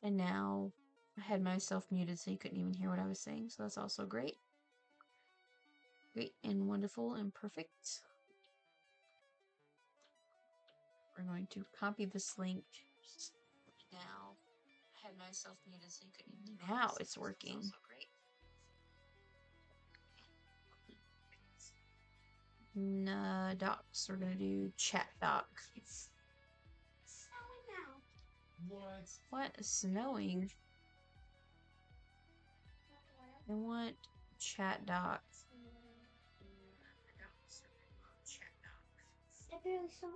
And now I had myself muted so you couldn't even hear what I was saying, so that's also great. Great and wonderful and perfect. We're going to copy this link now. I had myself muted so you couldn't even hear. Now it's working. Docs. We're gonna do chat doc. It's snowing now. What is snowing? I want chat doc. I barely saw.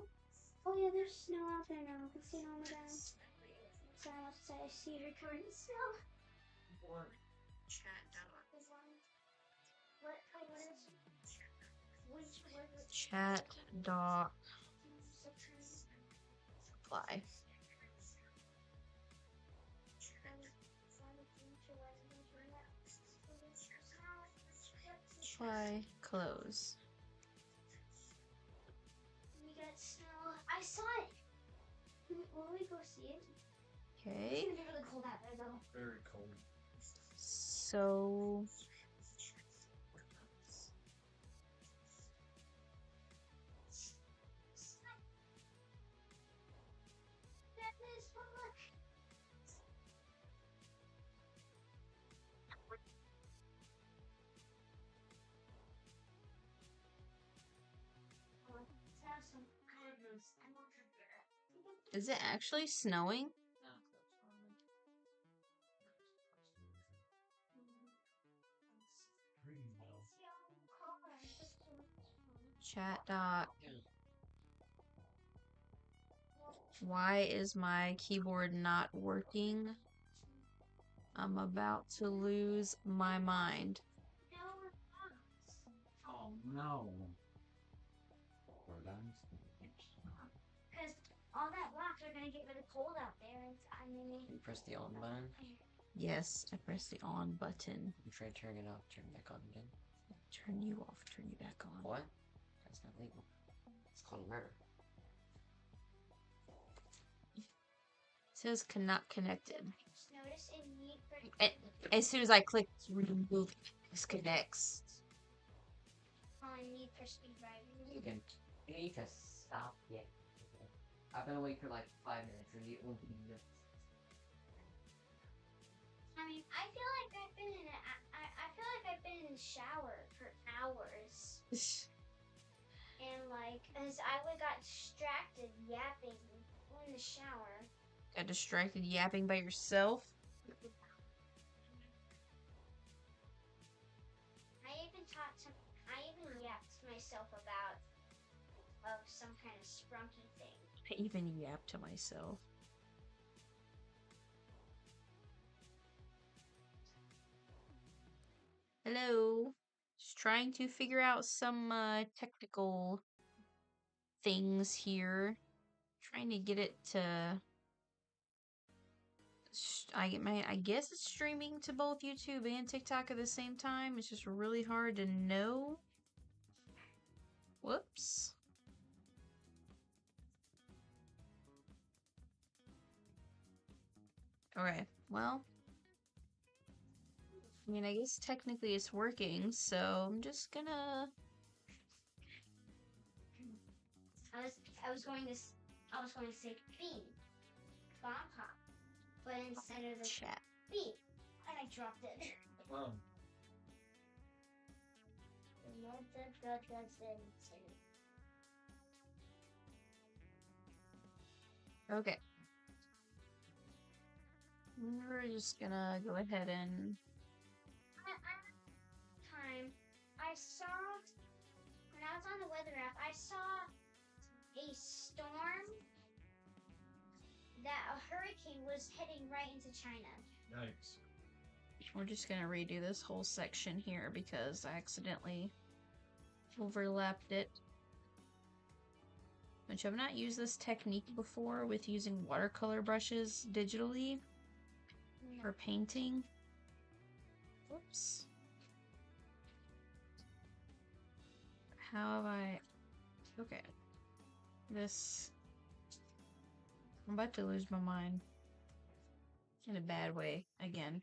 Oh yeah, there's snow out there now. I can see it on the ground. So outside, I see her covered in snow. Chat doc. What is? Chat doc. Apply. Apply. Close. We got snow. I saw it. Will we go see it? Okay. It's gonna be really cold out there though. Very cold. So is it actually snowing? Chat doc. Why is my keyboard not working? I'm about to lose my mind. Oh no. Because all that blocks are gonna get really cold out there. You press the on button. Yes, I pressed the on button. You try turning it off, turn it back on again. Turn you off, turn you back on. What? That's not legal. It's called murder. It says cannot connected. Notice in need for As soon as I click remove, it disconnects. need for speed driving. You need to stop yet. I've been awake for like 5 minutes and you won't be here. I mean, I feel like I've been in in the shower for hours. And like, as I got distracted yapping in the shower. Got distracted yapping by yourself? I even yapped to myself about some kind of sprunky thing. I even yapped to myself. Hello. Just trying to figure out some technical things here. Trying to get it to I guess it's streaming to both YouTube and TikTok at the same time. It's just really hard to know. Whoops. Okay, well, I mean, I guess technically it's working, so I'm just gonna. I was going to say bean, bomb pop, but instead of the Chat. bean, and I dropped it. Wow. Okay. We're just gonna go ahead and. I saw, when I was on the weather app, I saw a storm that a hurricane was heading right into China. Yikes. We're just gonna redo this whole section here because I accidentally overlapped it. Which I've not used this technique before with using watercolor brushes digitally for painting. Whoops. How have I... Okay. This... I'm about to lose my mind. In a bad way, again.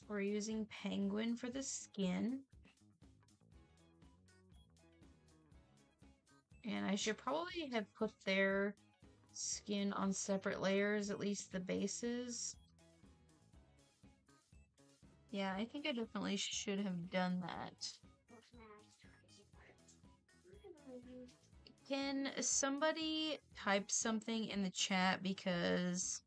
We're using penguin for the skin. And I should probably have put their skin on separate layers, at least the bases. Yeah, I think I definitely should have done that. Can somebody type something in the chat, because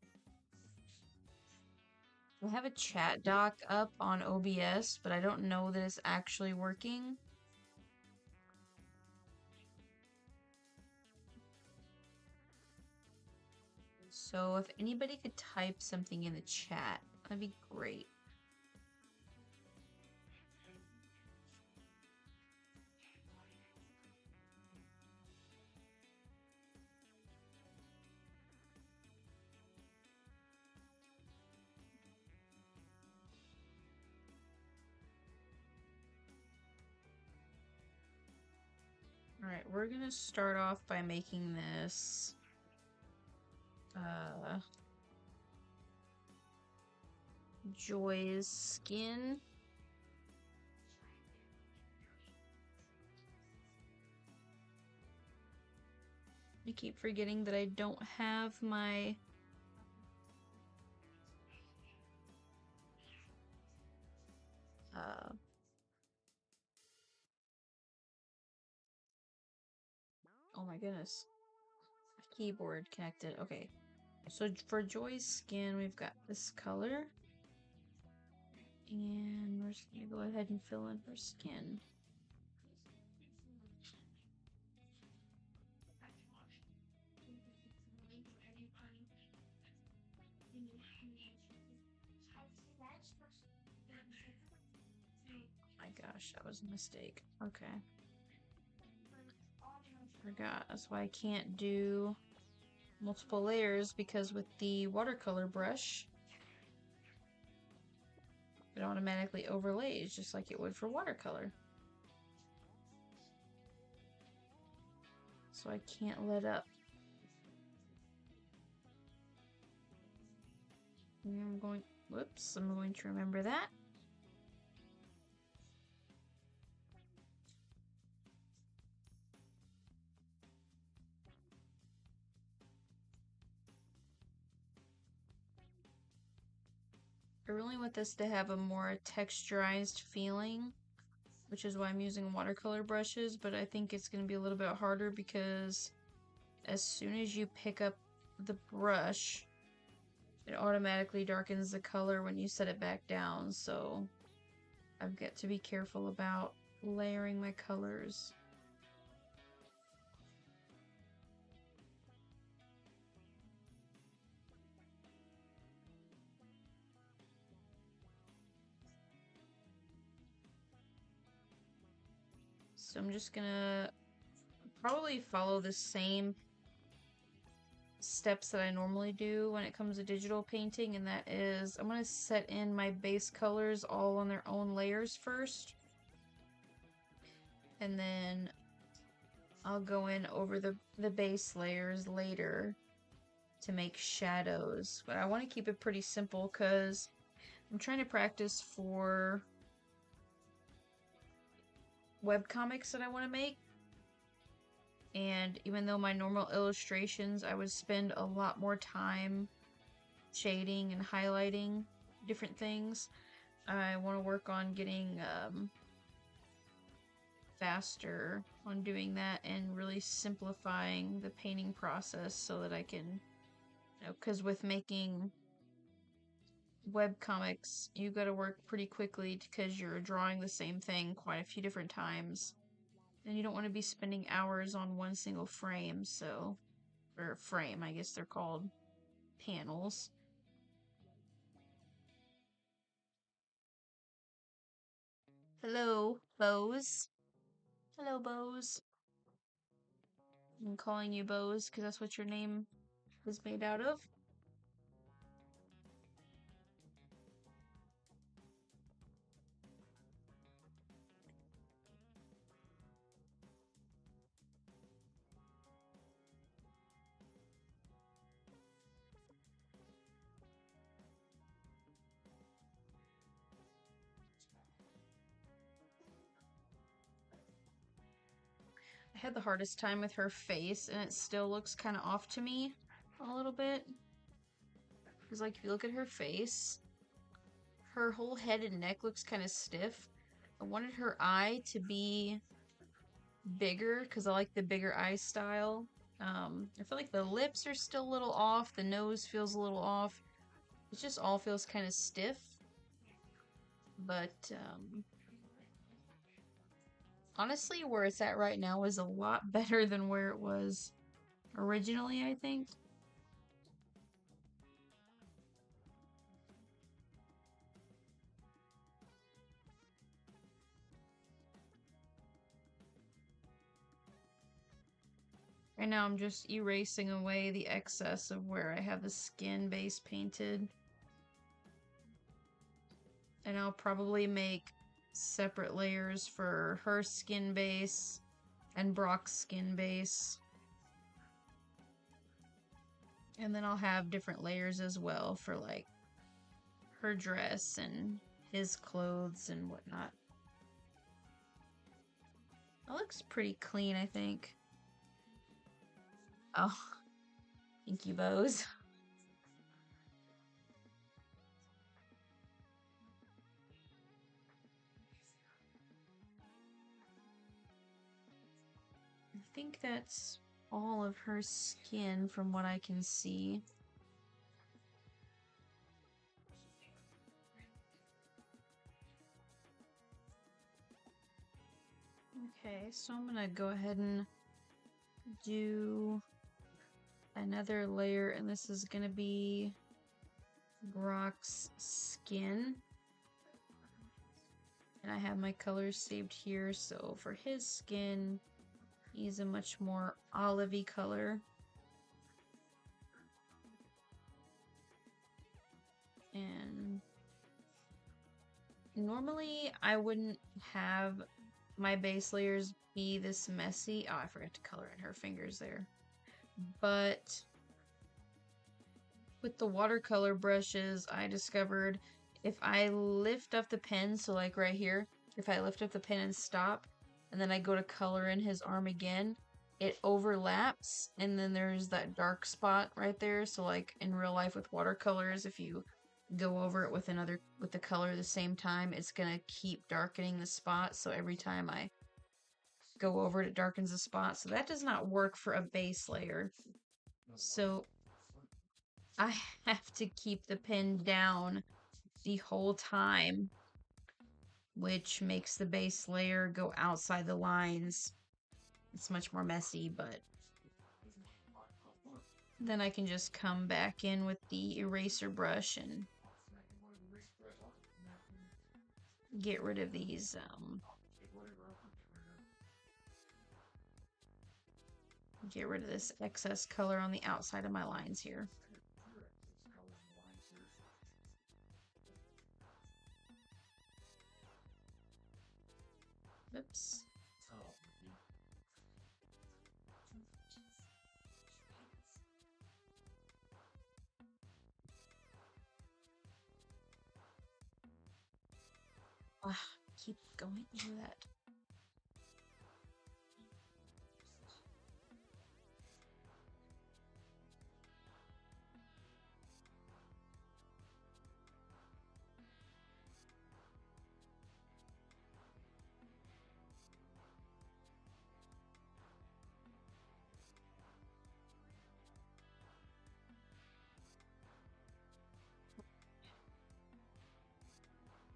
I have a chat doc up on OBS, but I don't know that it's actually working. So if anybody could type something in the chat, that'd be great. Alright, we're gonna start off by making this Joy's skin. I keep forgetting that I don't have my oh my goodness, keyboard connected. Okay, so for Joy's skin, we've got this color, and we're just gonna go ahead and fill in her skin. My gosh, that was a mistake. Okay. Forgot. That's why I can't do multiple layers, because with the watercolor brush, it automatically overlays just like it would for watercolor. So I can't let up. I'm going to remember that. I really want this to have a more texturized feeling, which is why I'm using watercolor brushes, but I think it's going to be a little bit harder because as soon as you pick up the brush, it automatically darkens the color when you set it back down, so I've got to be careful about layering my colors. So I'm just gonna probably follow the same steps that I normally do when it comes to digital painting, and that is I'm gonna set in my base colors all on their own layers first, and then I'll go in over the base layers later to make shadows. But I want to keep it pretty simple because I'm trying to practice for webcomics that I want to make. And even though my normal illustrations, I would spend a lot more time shading and highlighting different things, I want to work on getting faster on doing that and really simplifying the painting process so that I can, you know, because with making webcomics, you got to work pretty quickly because you're drawing the same thing quite a few different times. And you don't want to be spending hours on one single frame, so... or frame, I guess they're called panels. Hello, Bose. Hello, Bose. I'm calling you Bose because that's what your name is made out of. had the hardest time with her face, and it still looks kind of off to me a little bit. Because, like, if you look at her face, her whole head and neck looks kind of stiff. I wanted her eye to be bigger, because I like the bigger eye style. I feel like the lips are still a little off, the nose feels a little off. It just all feels kind of stiff. But, honestly, where it's at right now is a lot better than where it was originally, I think. Right now I'm just erasing away the excess of where I have the skin base painted. And I'll probably make separate layers for her skin base and Brock's skin base. And then I'll have different layers as well for, like, her dress and his clothes and whatnot. That looks pretty clean, I think. Oh, thank you, Bose. I think that's all of her skin from what I can see. Okay, so I'm gonna go ahead and do another layer, and this is gonna be Brock's skin. And I have my colors saved here, so for his skin, he's a much more olivey color. And normally I wouldn't have my base layers be this messy. Oh, I forgot to color in her fingers there. But with the watercolor brushes, I discovered if I lift up the pen, so like right here, if I lift up the pen and stop, and then I go to color in his arm again, it overlaps, and then there's that dark spot right there. So like in real life with watercolors, if you go over it with the color at the same time, it's gonna keep darkening the spot. So every time I go over it, it darkens the spot. So that does not work for a base layer. So I have to keep the pen down the whole time, which makes the base layer go outside the lines. It's much more messy, but then I can just come back in with the eraser brush and get rid of these get rid of this excess color on the outside of my lines here. Oops. Keep going through that.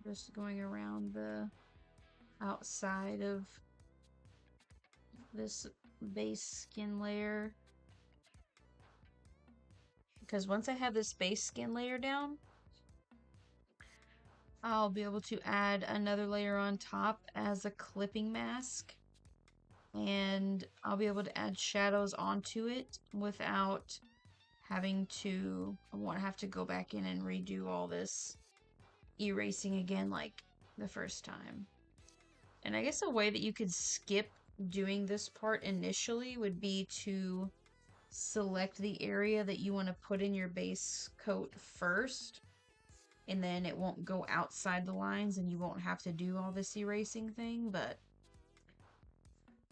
Just going around the outside of this base skin layer, because once I have this base skin layer down, I'll be able to add another layer on top as a clipping mask, and I'll be able to add shadows onto it without having to, I won't have to go back in and redo all this erasing again like the first time. And I guess a way that you could skip doing this part initially would be to select the area that you want to put in your base coat first, and then it won't go outside the lines and you won't have to do all this erasing thing. But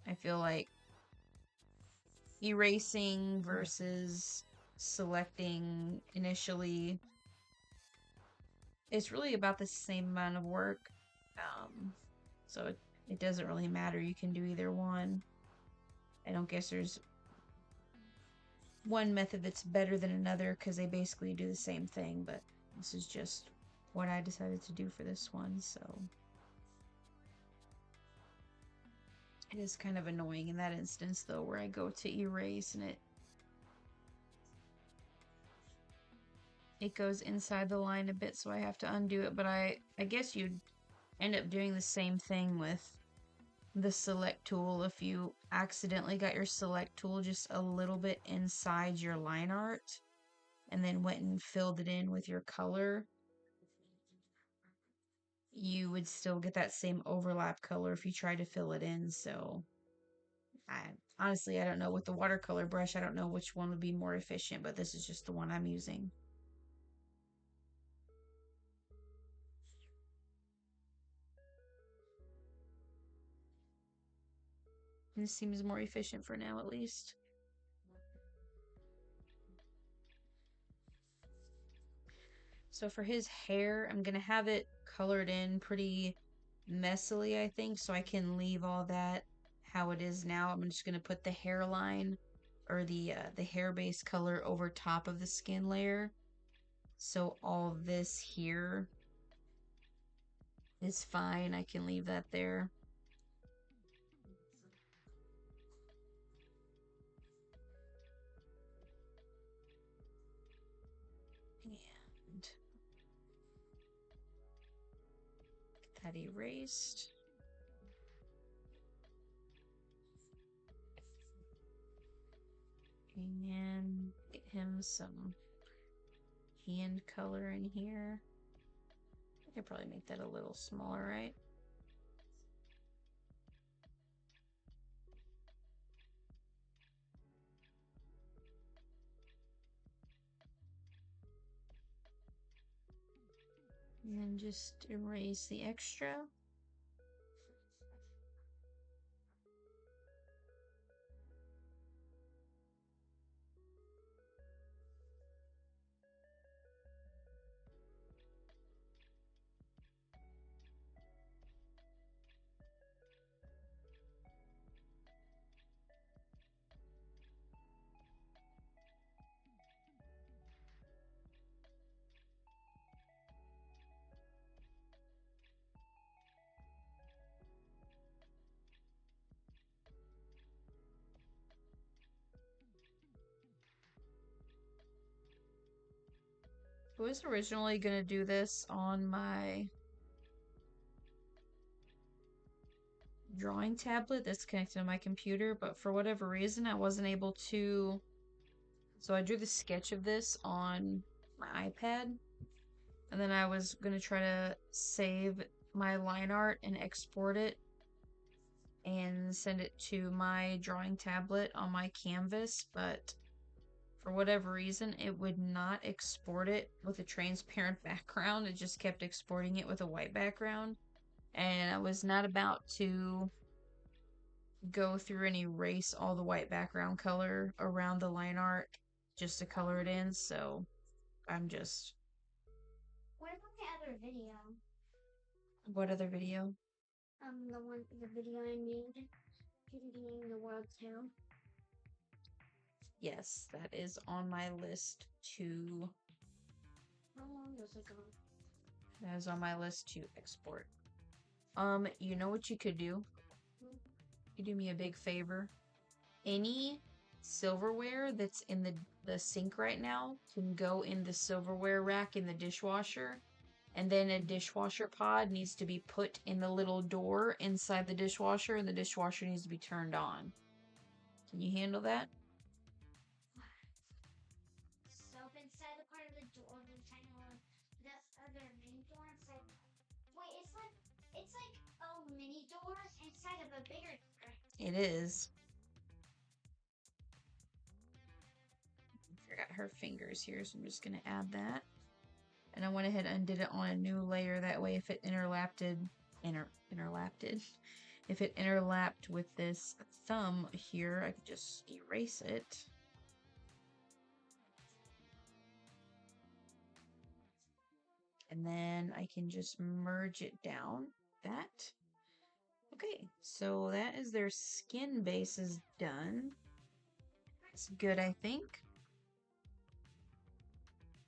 I feel like erasing versus selecting initially, it's really about the same amount of work. So it doesn't really matter. You can do either one. I don't guess there's one method that's better than another because they basically do the same thing, but this is just what I decided to do for this one, so it is kind of annoying in that instance though, where I go to erase and it goes inside the line a bit, so I have to undo it. But I guess you'd end up doing the same thing with the select tool if you accidentally got your select tool just a little bit inside your line art and then went and filled it in with your color. You would still get that same overlap color if you try to fill it in. So honestly, I don't know. With the watercolor brush, I don't know which one would be more efficient, but this is just the one I'm using. This seems more efficient for now, at least. So for his hair, I'm gonna have it colored in pretty messily, I think, so I can leave all that how it is now. I'm just gonna put the hairline or the hair base color over top of the skin layer. So all this here is fine. I can leave that there. And get that erased. And get him some hand color in here. I could probably make that a little smaller, right? And then just erase the extra. I was originally gonna do this on my drawing tablet that's connected to my computer, but for whatever reason I wasn't able to. So I drew the sketch of this on my iPad, and then I was gonna try to save my line art and export it and send it to my drawing tablet on my canvas, but for whatever reason it would not export it with a transparent background. It just kept exporting it with a white background, and I was not about to go through and erase all the white background color around the line art just to color it in, so I'm just... What about the other video? What other video? The video I made, Painting the World too. Yes, that is on my list to... How long does it go? That is on my list to export. You know what you could do? You do me a big favor. Any silverware that's in the sink right now can go in the silverware rack in the dishwasher, and then a dishwasher pod needs to be put in the little door inside the dishwasher, and the dishwasher needs to be turned on. Can you handle that? Soap inside the part of the door, the tiny the other main door inside. Wait, it's like a mini door inside of a bigger door. It is. I forgot her fingers here, so I'm just gonna add that. And I went ahead and did it on a new layer, that way if it interlapted, if it interlapped with this thumb here, I could just erase it. And then I can just merge it down. That. Okay, so that is their skin base is done. It's good, I think.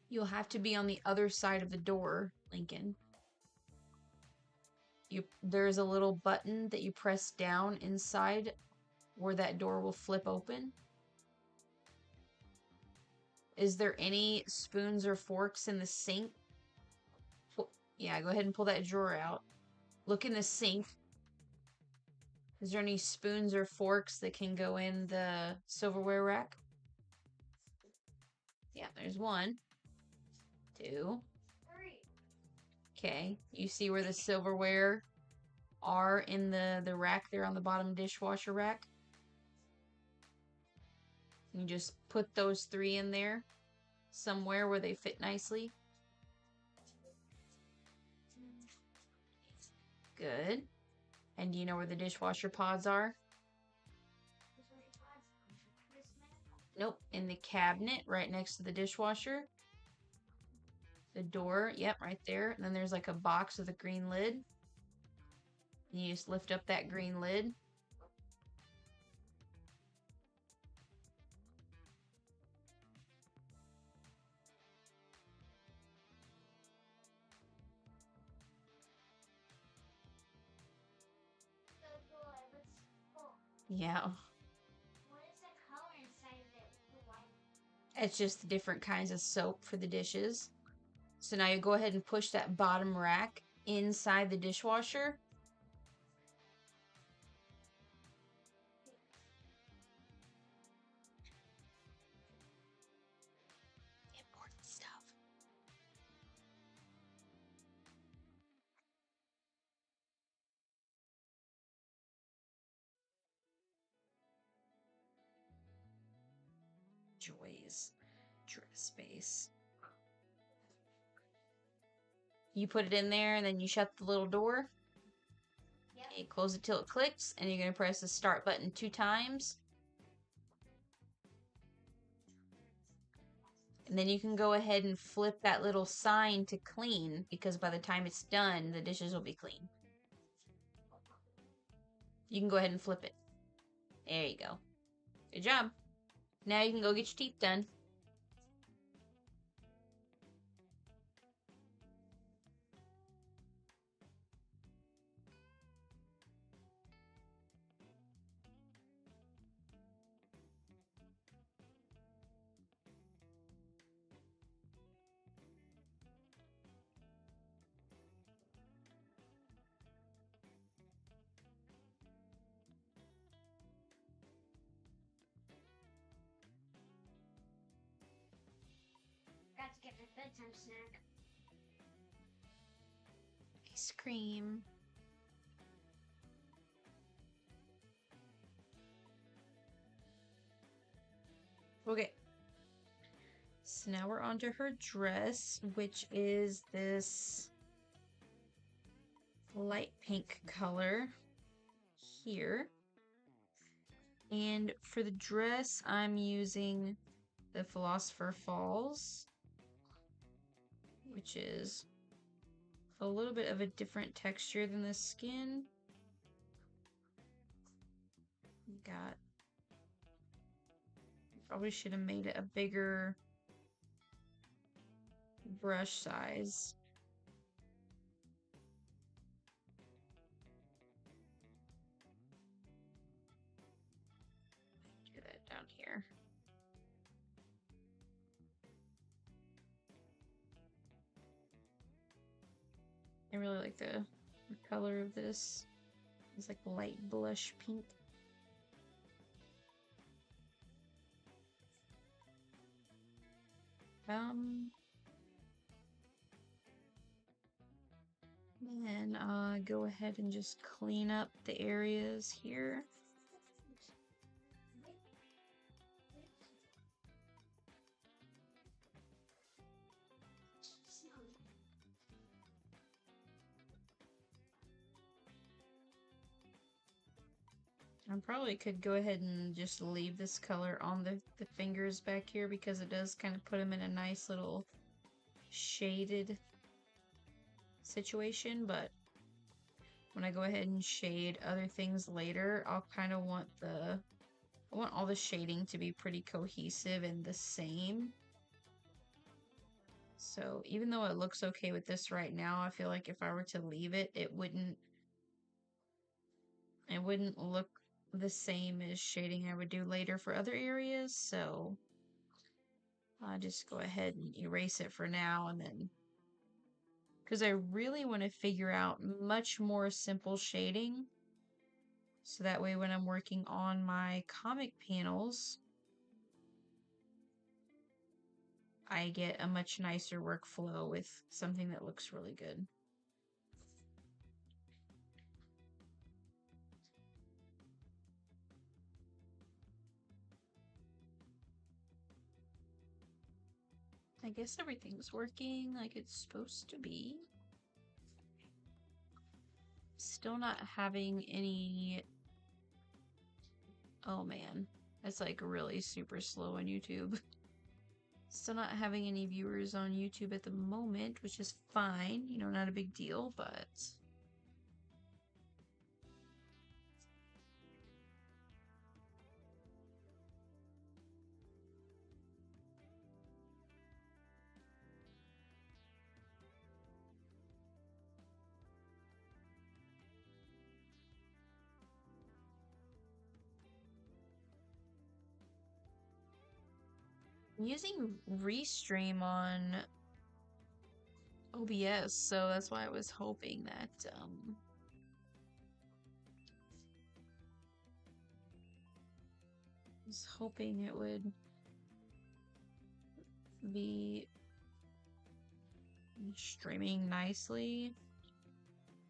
You'll have to be on the other side of the door, Lincoln. There's a little button that you press down inside where that door will flip open. Is there any spoons or forks in the sink? Yeah, go ahead and pull that drawer out. Look in the sink. Is there any spoons or forks that can go in the silverware rack? Yeah, there's 1, 2, 3. Okay, you see where the silverware are in the rack there on the bottom dishwasher rack? You just put those 3 in there somewhere where they fit nicely. Good. And do you know where the dishwasher pods are? Nope, in the cabinet right next to the dishwasher. The door, yep, right there. And then there's like a box with a green lid. And you just lift up that green lid. Yeah. What is the color inside of it? The white? It's just different kinds of soap for the dishes. So now you go ahead and push that bottom rack inside the dishwasher. Important stuff. Joy's dress space. You put it in there and then you shut the little door. Yep. Okay, close it till it clicks and you're going to press the start button 2 times. And then you can go ahead and flip that little sign to clean because by the time it's done, the dishes will be clean. You can go ahead and flip it. There you go. Good job. Now you can go get your teeth done. Got to get my bedtime snack. Ice cream. Okay. So now we're onto her dress, which is this light pink color here. And for the dress, I'm using the Philosopher Falls, which is a little bit of a different texture than the skin. Probably should have made it a bigger brush size. Do that down here. I really like the color of this. It's like light blush pink. And go ahead and just clean up the areas here. I probably could go ahead and just leave this color on the fingers back here because it does kind of put them in a nice little shaded situation, but when I go ahead and shade other things later, I'll kind of want I want all the shading to be pretty cohesive and the same. So even though it looks okay with this right now, I feel like if I were to leave it, it wouldn't look the same as shading I would do later for other areas. So I'll just go ahead and erase it for now, and then because I really want to figure out much more simple shading, so that way when I'm working on my comic panels, I get a much nicer workflow with something that looks really good. I guess everything's working like it's supposed to be. Still not having any... Oh man, it's like really super slow on YouTube. Still not having any viewers on YouTube at the moment, which is fine. You know, not a big deal, but... I'm using Restream on OBS, so that's why I was hoping that, it would be streaming nicely,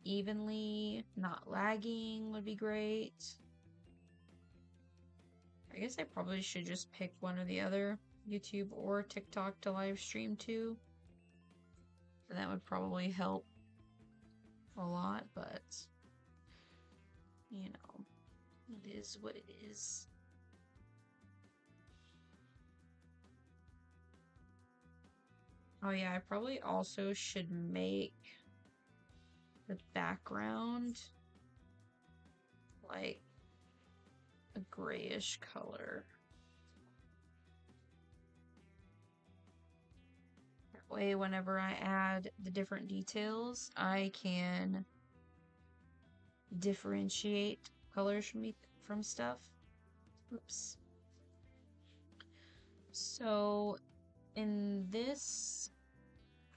evenly, not lagging would be great. I guess I probably should just pick one or the other, YouTube or TikTok, to live stream to. And that would probably help a lot, but you know, it is what it is. Oh yeah, I probably also should make the background like a grayish color. That way, whenever I add the different details, I can differentiate colors from stuff. Oops. So in this,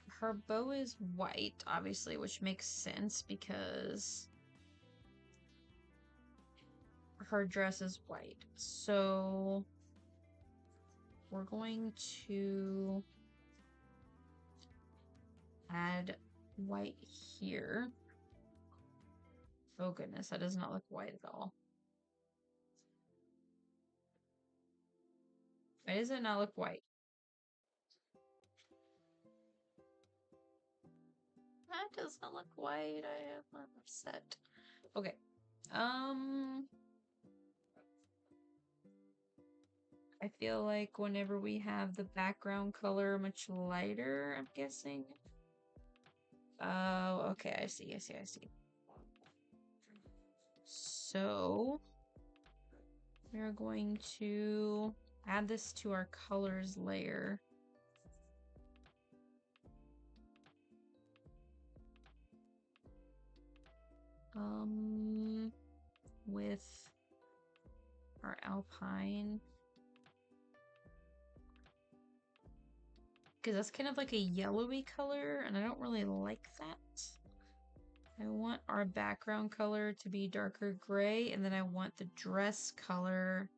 her bow is white, obviously, which makes sense because her dress is white. So we're going to add white here. Oh goodness, that does not look white at all. Why does it not look white? That does not look white. I'm upset. Okay. I feel like whenever we have the background color much lighter, I'm guessing. Oh, okay, I see. So, we're going to add this to our colors layer. With our alpine. Because that's kind of like a yellowy color, and I don't really like that. I want our background color to be darker gray, and then I want the dress color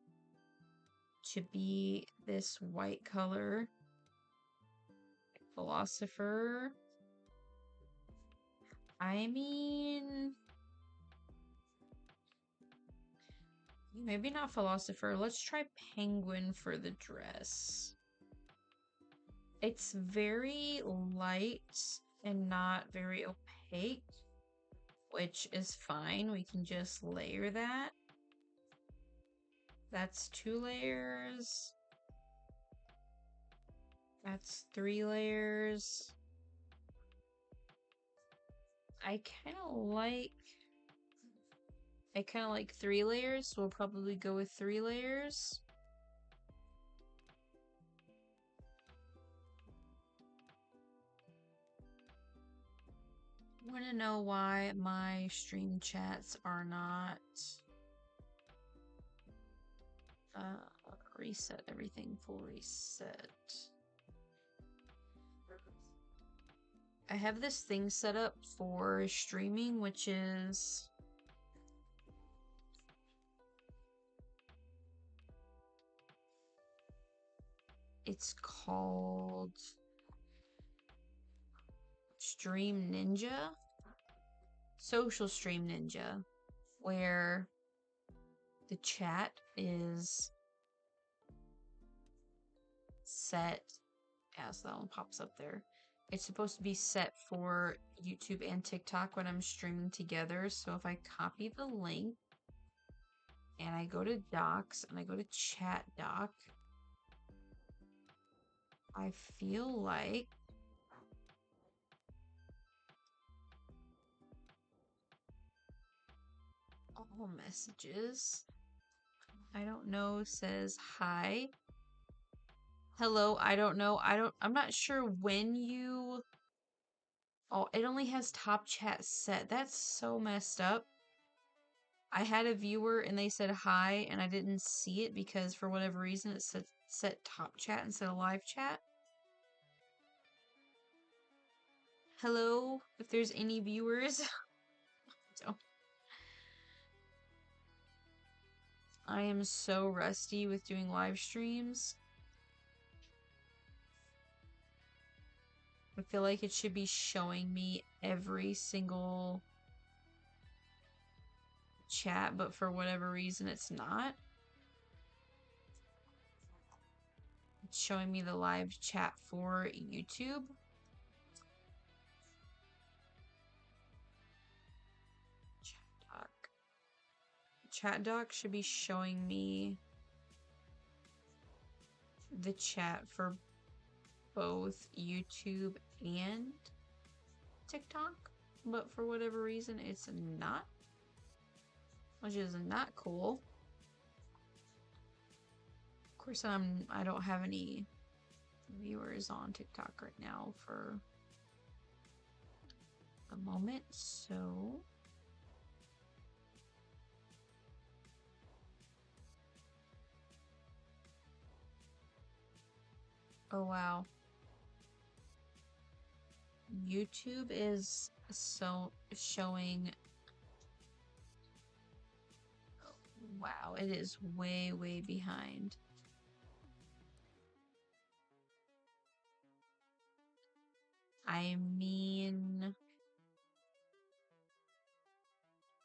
to be this white color. Philosopher. I mean... maybe not philosopher. Let's try penguin for the dress. It's very light and not very opaque, which is fine. We can just layer that. That's 2 layers. That's 3 layers. I kind of like 3 layers, so we'll probably go with 3 layers. I want to know why my stream chats are not reset everything, full reset. I have this thing set up for streaming, which is it's called Stream Ninja, Social Stream Ninja, where the chat is set as that one pops up there. It's supposed to be set for YouTube and TikTok when I'm streaming together. So if I copy the link and I go to docs and I go to chat doc, I feel like all messages, I don't know, says hi. Hello, I don't know. I'm not sure when you. Oh, it only has top chat set. That's so messed up. I had a viewer and they said hi and I didn't see it because for whatever reason it said set top chat instead of live chat. Hello, if there's any viewers. So, I am so rusty with doing live streams. I feel like it should be showing me every single chat, but for whatever reason it's not. It's showing me the live chat for YouTube. Chat doc should be showing me the chat for both YouTube and TikTok, but for whatever reason it's not, which is not cool. Of course, I don't have any viewers on TikTok right now for a moment, so oh wow. YouTube is so showing. Wow, it is way, way behind. I mean,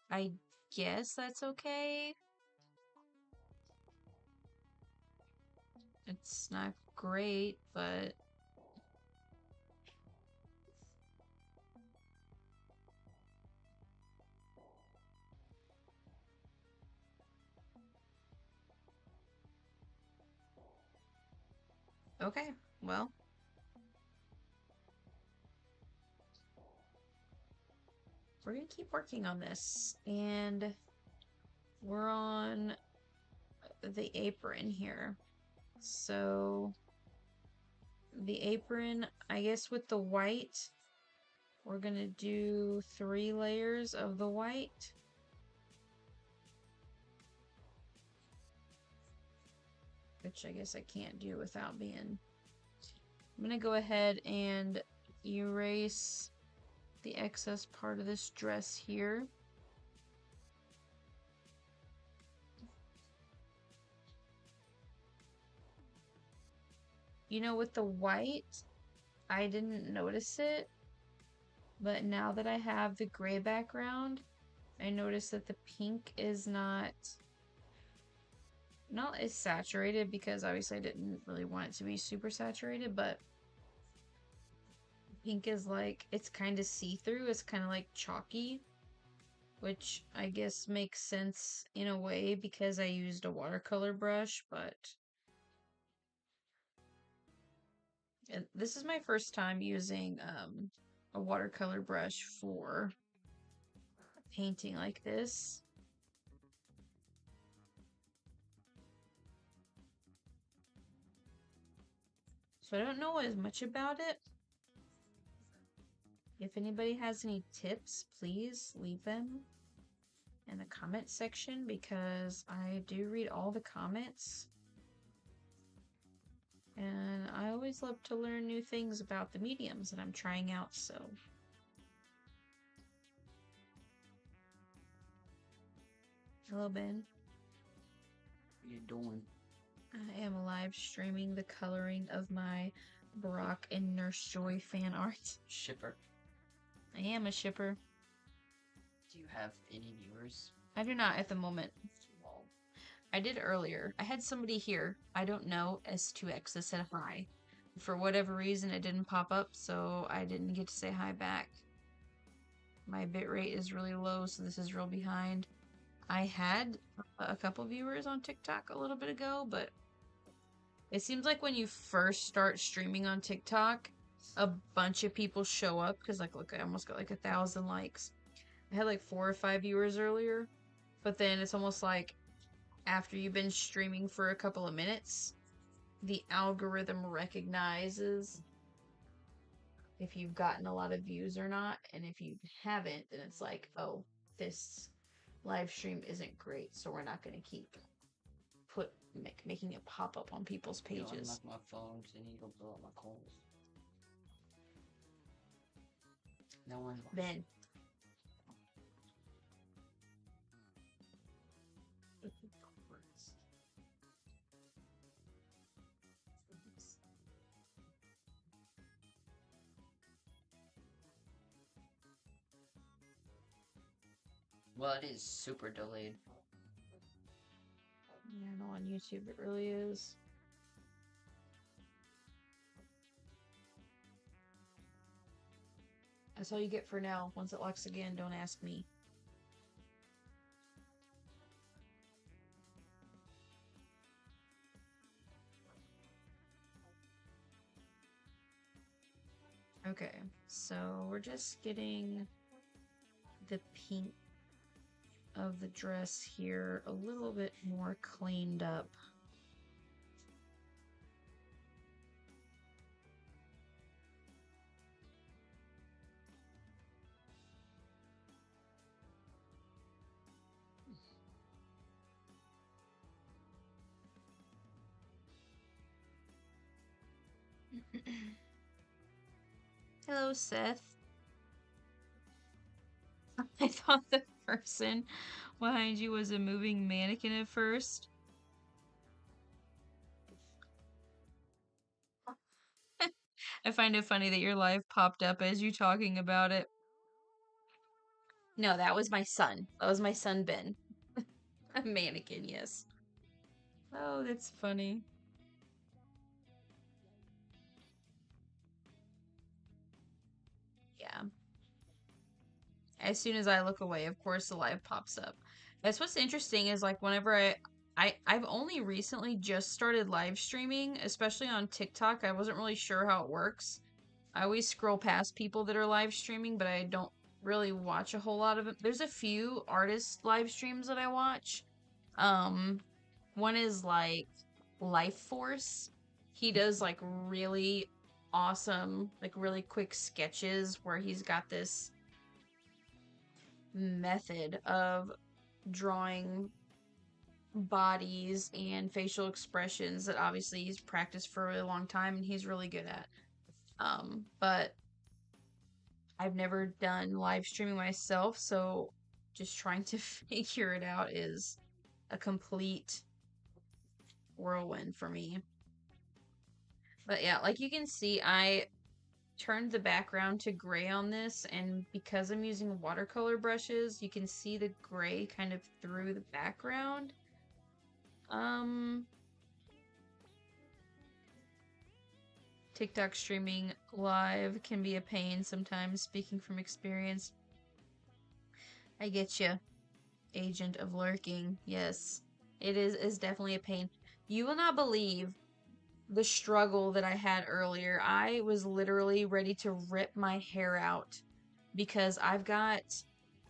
I guess that's okay. It's not great, but okay, well. We're gonna keep working on this, and we're on the apron here. So the apron, I guess with the white, we're gonna do 3 layers of the white. Which I guess I can't do without being. I'm gonna go ahead and erase the excess part of this dress here. You know, with the white, I didn't notice it, but now that I have the gray background, I noticed that the pink is not as saturated, because obviously I didn't really want it to be super saturated, but pink is like, it's kind of see-through, it's kind of like chalky. which I guess makes sense in a way because I used a watercolor brush, but this is my first time using a watercolor brush for painting like this. So I don't know as much about it. If anybody has any tips, please leave them in the comment section because I do read all the comments. And I always love to learn new things about the mediums that I'm trying out, so. Hello, Ben. What are you doing? I am live streaming the coloring of my Brock and Nurse Joy fan art. Shipper. I am a shipper. Do you have any viewers? I do not at the moment. I did earlier. I had somebody here. I don't know, S2X that said hi. For whatever reason, it didn't pop up, so I didn't get to say hi back. My bitrate is really low, so this is real behind. I had a couple viewers on TikTok a little bit ago, but it seems like when you first start streaming on TikTok, a bunch of people show up, because like, look, I almost got like 1,000 likes. I had like 4 or 5 viewers earlier, but then it's almost like after you've been streaming for a couple of minutes, the algorithm recognizes if you've gotten a lot of views or not, and if you haven't, then it's like, oh, this live stream isn't great, so we're not going to keep making it pop up on people's pages. Unlock my phone and it'll blow up my calls. No one. Ben. Well, it is super delayed. Yeah, I know on YouTube it really is. That's all you get for now. Once it locks again, don't ask me. Okay, so we're just getting the pink of the dress here a little bit more cleaned up. Hello, Seth. I thought the person behind you was a moving mannequin at first. I find it funny that your live popped up as you talking about it. No, that was my son. That was my son, Ben. A mannequin, yes. Oh, that's funny. Yeah. As soon as I look away, of course, the live pops up. That's what's interesting is like whenever I've only recently just started live streaming, especially on TikTok. I wasn't really sure how it works. I always scroll past people that are live streaming, but I don't really watch a whole lot of it. There's a few artist live streams that I watch. One is like Life Force. He does like really awesome, like really quick sketches where he's got this method of drawing bodies and facial expressions that obviously he's practiced for a really long time and he's really good at. But I've never done live streaming myself, so just trying to figure it out is a complete whirlwind for me. But yeah, like you can see, I turned the background to gray on this, and because I'm using watercolor brushes, you can see the gray kind of through the background. TikTok streaming live can be a pain sometimes, speaking from experience. I get you. Agent of lurking. Yes. It is definitely a pain. You will not believe the struggle that I had earlier. I was literally ready to rip my hair out because I've got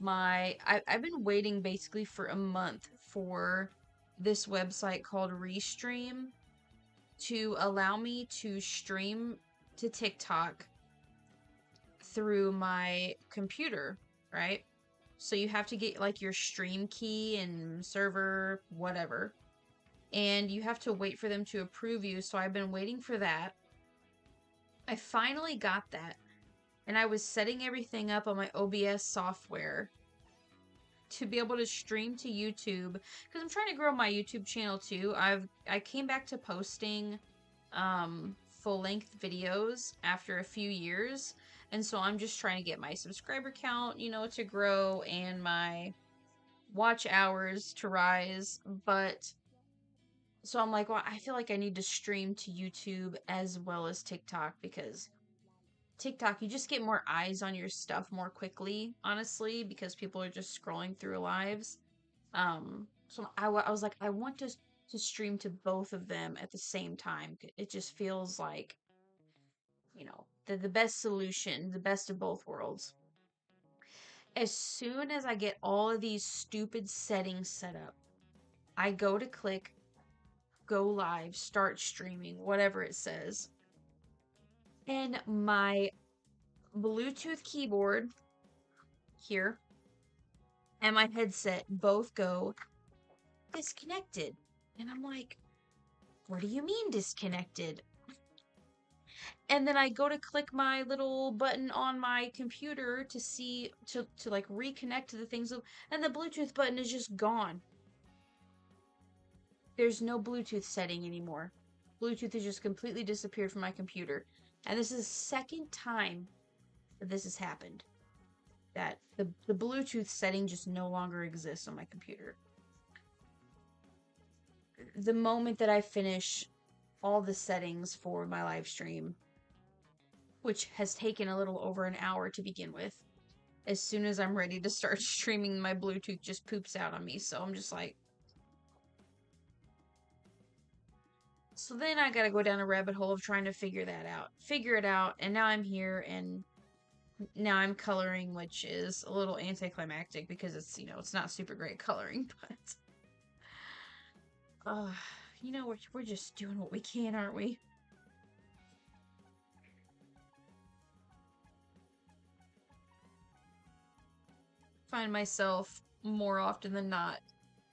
I've been waiting basically for a month for this website called Restream to allow me to stream to TikTok through my computer, right? So you have to get like your stream key and server, whatever. And you have to wait for them to approve you. So I've been waiting for that. I finally got that. And I was setting everything up on my OBS software to be able to stream to YouTube because I'm trying to grow my YouTube channel too. I came back to posting full-length videos after a few years, and so I'm just trying to get my subscriber count, you know, to grow and my watch hours to rise. But so I'm like, well, I feel like I need to stream to YouTube as well as TikTok because TikTok, you just get more eyes on your stuff more quickly, honestly, because people are just scrolling through lives. So I was like, I want to stream to both of them at the same time. It just feels like, you know, the best solution, the best of both worlds. As soon as I get all of these stupid settings set up, I go to click go live, start streaming, whatever it says. And my Bluetooth keyboard here and my headset both go disconnected. And I'm like, what do you mean disconnected? And then I go to click my little button on my computer to see, to like reconnect to the things, and the Bluetooth button is just gone. There's no Bluetooth setting anymore. Bluetooth has just completely disappeared from my computer. And this is the second time that this has happened. That the Bluetooth setting just no longer exists on my computer. The moment that I finish all the settings for my live stream, which has taken a little over an hour to begin with, as soon as I'm ready to start streaming, my Bluetooth just poops out on me. So I'm just like, so then I gotta go down a rabbit hole of trying to figure it out, and now I'm here, and now I'm coloring, which is a little anticlimactic because it's, you know, it's not super great coloring, but you know, we're just doing what we can, aren't we? Find myself more often than not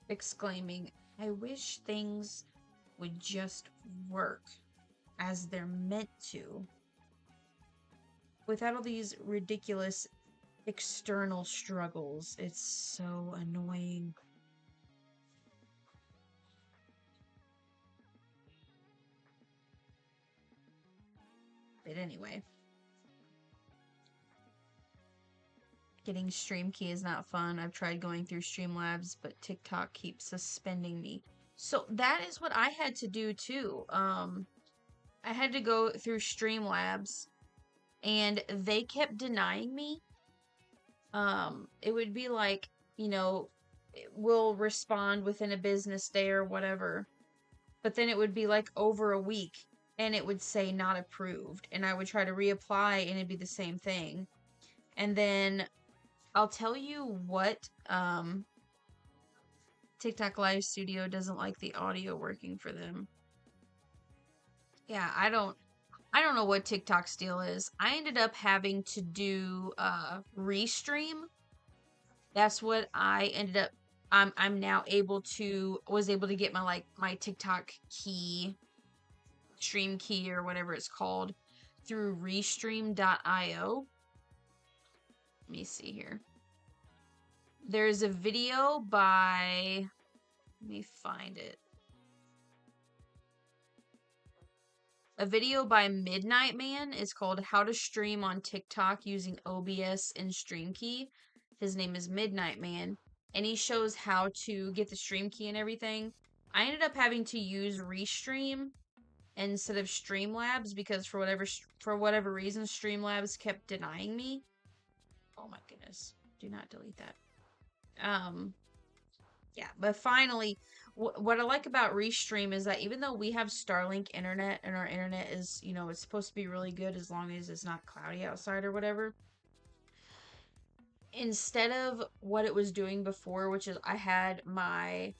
exclaiming, I wish things would just work as they're meant to without all these ridiculous external struggles. It's so annoying. But anyway, getting stream key is not fun. I've tried going through Streamlabs, but TikTok keeps suspending me. So that is what I had to do too. I had to go through Streamlabs and they kept denying me. It would be like, you know, we'll respond within a business day or whatever. But then it would be like over a week and it would say not approved. And I would try to reapply and it'd be the same thing. And then I'll tell you what, TikTok Live Studio doesn't like the audio working for them. Yeah, I don't know what TikTok's deal is. I ended up having to do Restream. That's what I ended up I'm now was able to get my TikTok key, stream key or whatever it's called through restream.io. Let me see here. There's a video by, let me find it. A video by Midnight Man is called How to Stream on TikTok Using OBS and Stream Key. His name is Midnight Man, and he shows how to get the stream key and everything. I ended up having to use Restream instead of Streamlabs because for whatever reason Streamlabs kept denying me. Oh my goodness. Do not delete that. Yeah, but finally, what I like about Restream is that even though we have Starlink internet and our internet is, you know, it's supposed to be really good as long as it's not cloudy outside or whatever, instead of what it was doing before, which is I had my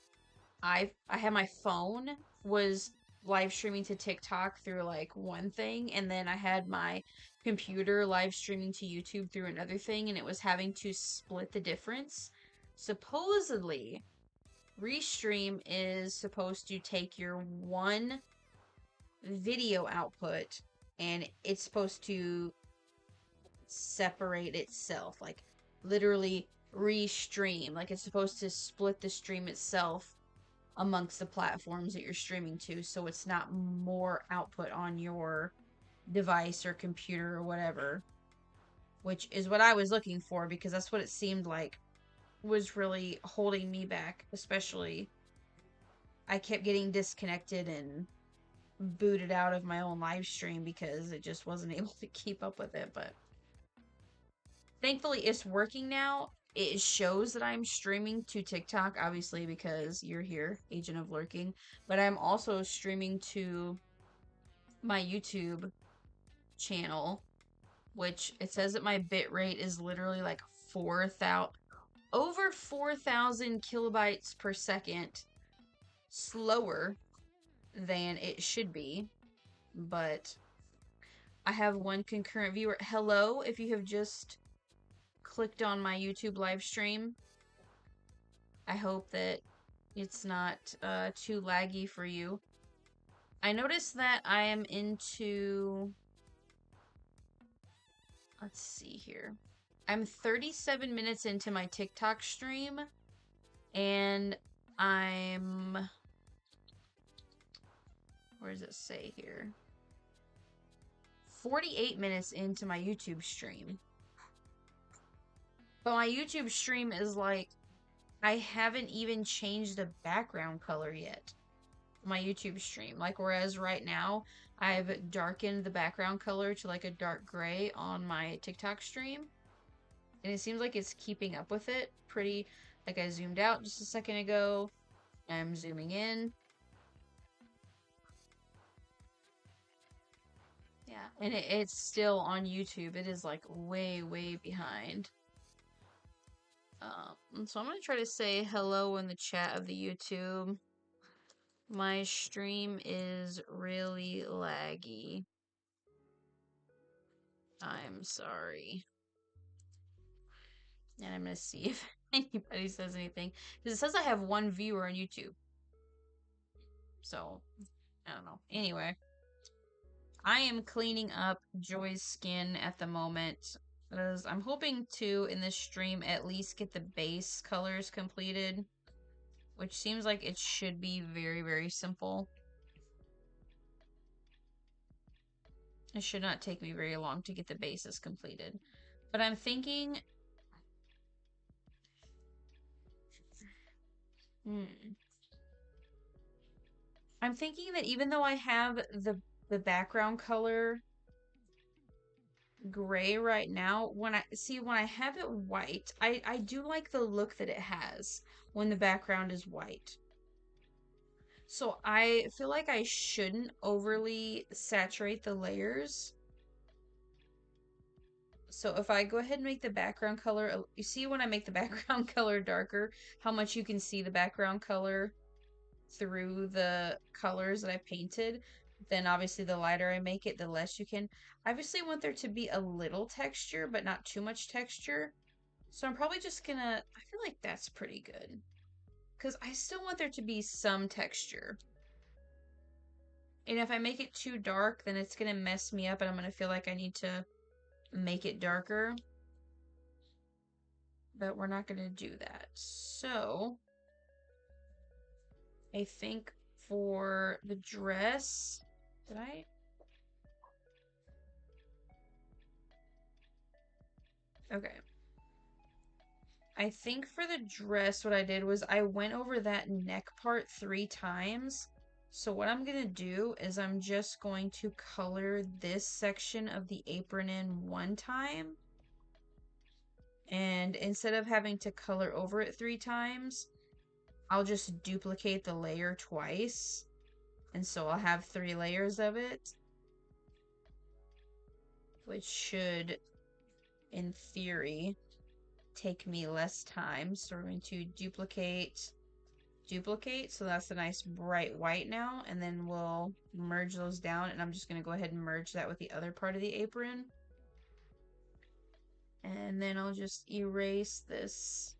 phone was live streaming to TikTok through like one thing, and then I had my computer live streaming to YouTube through another thing, and it was having to split the difference. Supposedly, Restream is supposed to take your one video output and it's supposed to separate itself, like literally restream. Like it's supposed to split the stream itself amongst the platforms that you're streaming to, so it's not more output on your device or computer or whatever, which is what I was looking for because that's what it seemed like was really holding me back, especially I kept getting disconnected and booted out of my own live stream because it just wasn't able to keep up with it. But thankfully, it's working now. It shows that I'm streaming to TikTok, obviously, because you're here, Agent of Lurking. But I'm also streaming to my YouTube channel, which it says that my bit rate is literally like 4,000, over 4,000 kilobytes per second slower than it should be. But I have one concurrent viewer. Hello, if you have just clicked on my YouTube live stream. I hope that it's not too laggy for you. I noticed that I am into... Let's see here. I'm 37 minutes into my TikTok stream, and I'm... Where does it say here? 48 minutes into my YouTube stream. But my YouTube stream is like, I haven't even changed the background color yet. My YouTube stream. Like, whereas right now, I've darkened the background color to like a dark gray on my TikTok stream. And it seems like it's keeping up with it pretty, like I zoomed out just a second ago. I'm zooming in. Yeah, and it's still on YouTube. It is like way, way behind. So I'm gonna try to say hello in the chat of the YouTube. My stream is really laggy. I'm sorry. And I'm gonna see if anybody says anything. Because it says I have one viewer on YouTube. So, I don't know. Anyway. I am cleaning up Joy's skin at the moment. Because I'm hoping to, in this stream, at least get the base colors completed. Which seems like it should be very, very simple. It should not take me very long to get the bases completed. But I'm thinking... I'm thinking that even though I have the background color gray right now, when I have it white, I do like the look that it has when the background is white. So I feel like I shouldn't overly saturate the layers. So if I go ahead and make the background color, you see when I make the background color darker, how much you can see the background color through the colors that I painted. Then obviously the lighter I make it, the less you can. I obviously want there to be a little texture, but not too much texture. So I'm probably just gonna, I feel like that's pretty good. Because I still want there to be some texture. And if I make it too dark, then it's gonna mess me up and I'm gonna feel like I need to make it darker. But we're not gonna do that. So I think for the dress, did I? Okay. I think for the dress, what I did was I went over that neck part 3 times. So what I'm going to do is I'm just going to color this section of the apron in 1 time. And instead of having to color over it 3 times, I'll just duplicate the layer twice. And so I'll have 3 layers of it, which should, in theory, take me less time. So we're going to duplicate, so that's a nice bright white now, and then we'll merge those down, and I'm just going to go ahead and merge that with the other part of the apron. And then I'll just erase this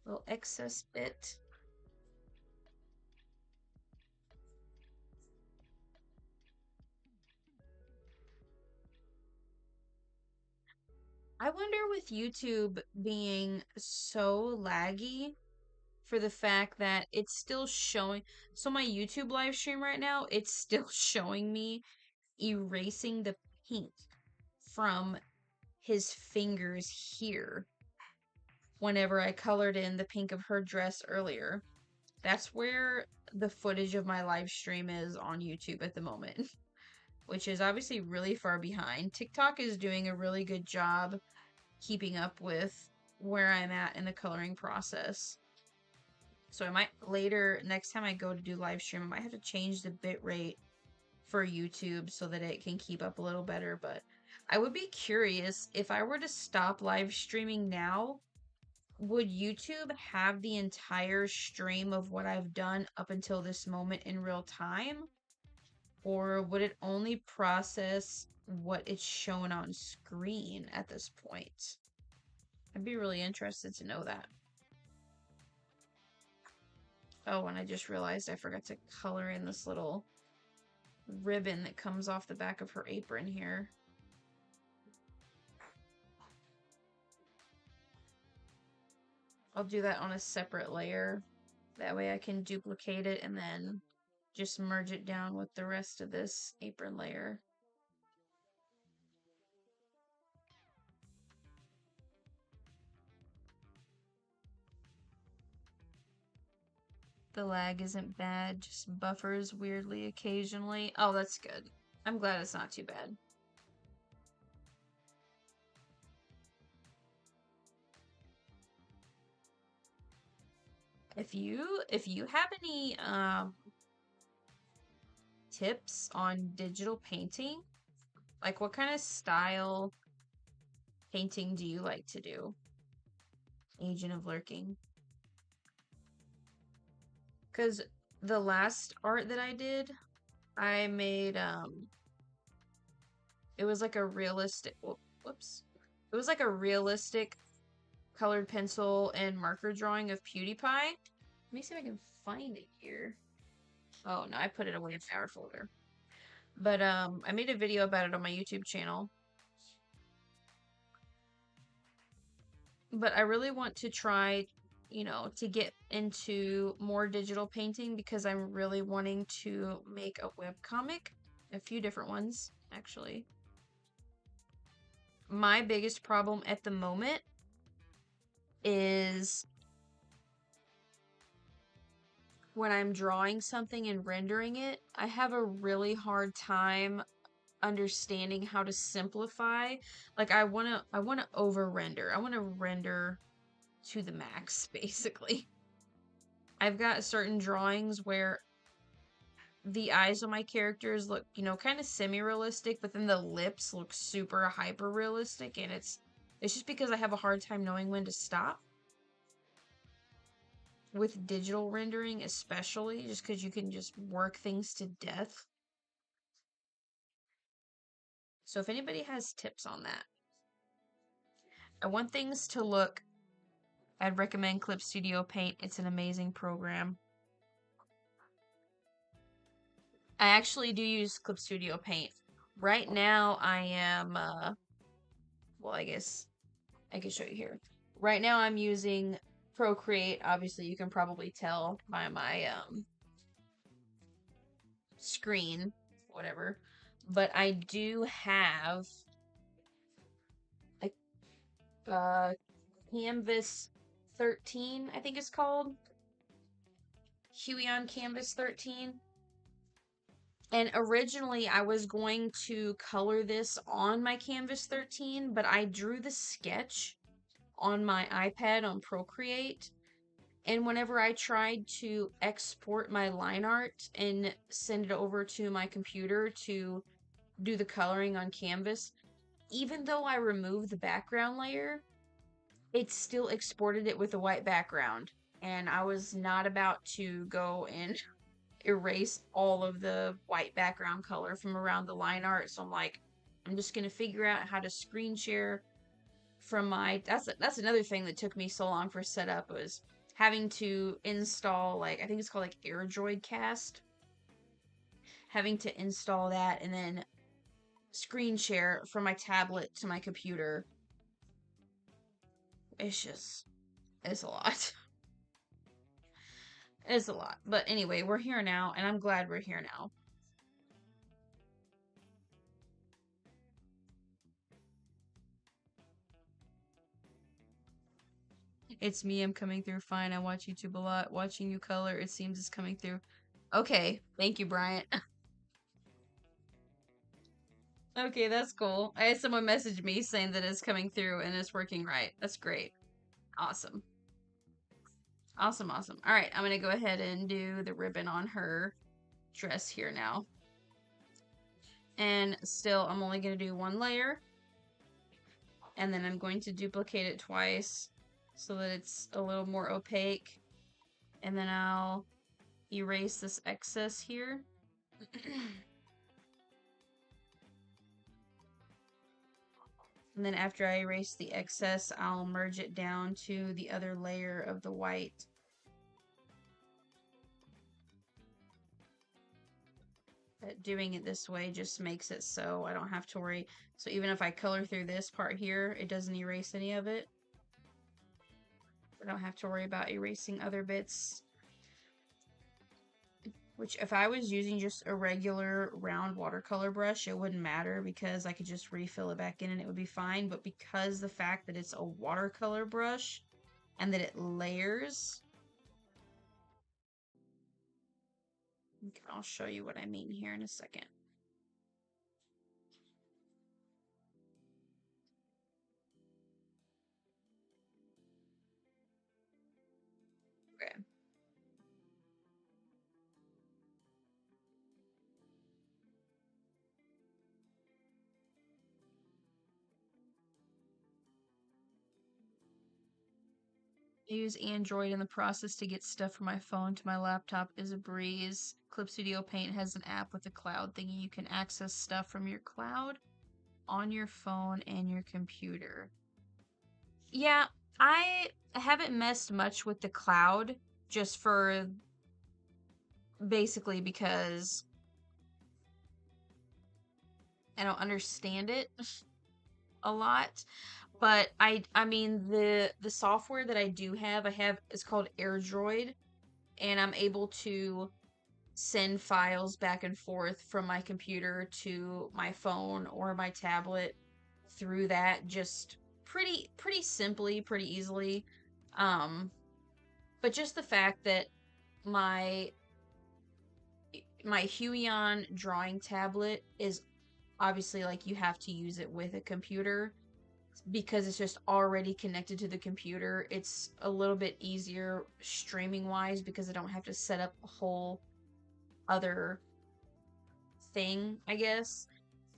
little excess bit. I wonder with YouTube being so laggy for the fact that it's still showing. So my YouTube live stream right now, it's still showing me erasing the pink from his fingers here whenever I colored in the pink of her dress earlier. That's where the footage of my live stream is on YouTube at the moment, which is obviously really far behind. TikTok is doing a really good job keeping up with where I'm at in the coloring process. So I might later, next time I go to do live stream, I might have to change the bit rate for YouTube so that it can keep up a little better. But I would be curious if I were to stop live streaming now, would YouTube have the entire stream of what I've done up until this moment in real time? Or would it only process what it's shown on screen at this point? I'd be really interested to know that. Oh, and I just realized I forgot to color in this little ribbon that comes off the back of her apron here. I'll do that on a separate layer. That way I can duplicate it and then just merge it down with the rest of this apron layer. The lag isn't bad, just buffers weirdly occasionally. Oh, that's good. I'm glad it's not too bad. If you have any tips on digital painting, like what kind of style painting do you like to do? Agent of Lurking. Because the last art that I did, I made, it was like a realistic, whoops. It was like a realistic colored pencil and marker drawing of PewDiePie. Let me see if I can find it here. Oh, no, I put it away in our folder. But, I made a video about it on my YouTube channel. But I really want to try, you know, to get into more digital painting because I'm really wanting to make a webcomic. A few different ones, actually. My biggest problem at the moment is when I'm drawing something and rendering it, I have a really hard time understanding how to simplify. Like I want to over render. I want to render to the max basically. I've got certain drawings where the eyes of my characters look, you know, kind of semi-realistic, but then the lips look super hyper-realistic, and it's just because I have a hard time knowing when to stop. With digital rendering especially, just because you can just work things to death. So if anybody has tips on that. I want things to look, I'd recommend Clip Studio Paint. It's an amazing program. I actually do use Clip Studio Paint. Right now I am, well, I guess I can show you here. Right now I'm using Procreate. Obviously you can probably tell by my, screen, whatever. But I do have a Canvas 13, I think it's called. Huey on Canvas 13. And originally I was going to color this on my Canvas 13, but I drew the sketch on my iPad on Procreate. And whenever I tried to export my line art and send it over to my computer to do the coloring on canvas, even though I removed the background layer, it still exported it with a white background. And I was not about to go and erase all of the white background color from around the line art. So I'm like, I'm just going to figure out how to screen share from my, that's another thing that took me so long for setup, was having to install, like, I think it's called like AirDroid Cast, having to install that and then screen share from my tablet to my computer. It's a lot. It's a lot. But anyway, we're here now, and I'm glad we're here now. It's me, I'm coming through fine. I watch YouTube a lot. Watching you color, it seems it's coming through. Okay, thank you, Bryant. Okay, that's cool. I had someone message me saying that it's coming through and it's working right. That's great. Awesome. Awesome, awesome. Alright, I'm gonna go ahead and do the ribbon on her dress here now. And still, I'm only gonna do one layer. And then I'm going to duplicate it twice so that it's a little more opaque. And then I'll erase this excess here. And then after I erase the excess, I'll merge it down to the other layer of the white. But doing it this way just makes it so I don't have to worry. So even if I color through this part here, it doesn't erase any of it. I don't have to worry about erasing other bits. Which, if I was using just a regular round watercolor brush, it wouldn't matter because I could just refill it back in and it would be fine. But because the fact that it's a watercolor brush and that it layers, I'll show you what I mean here in a second. Okay. I use Android, and the process to get stuff from my phone to my laptop is a breeze. Clip Studio Paint has an app with a cloud thingy. You can access stuff from your cloud on your phone and your computer. Yeah, I haven't messed much with the cloud just for basically because I don't understand it a lot. But I mean the software that I do have, it's called AirDroid, and I'm able to send files back and forth from my computer to my phone or my tablet through that just pretty simply, pretty easily. But just the fact that my Huion drawing tablet is obviously, like, you have to use it with a computer because it's just already connected to the computer. It's a little bit easier streaming wise because I don't have to set up a whole other thing, I guess,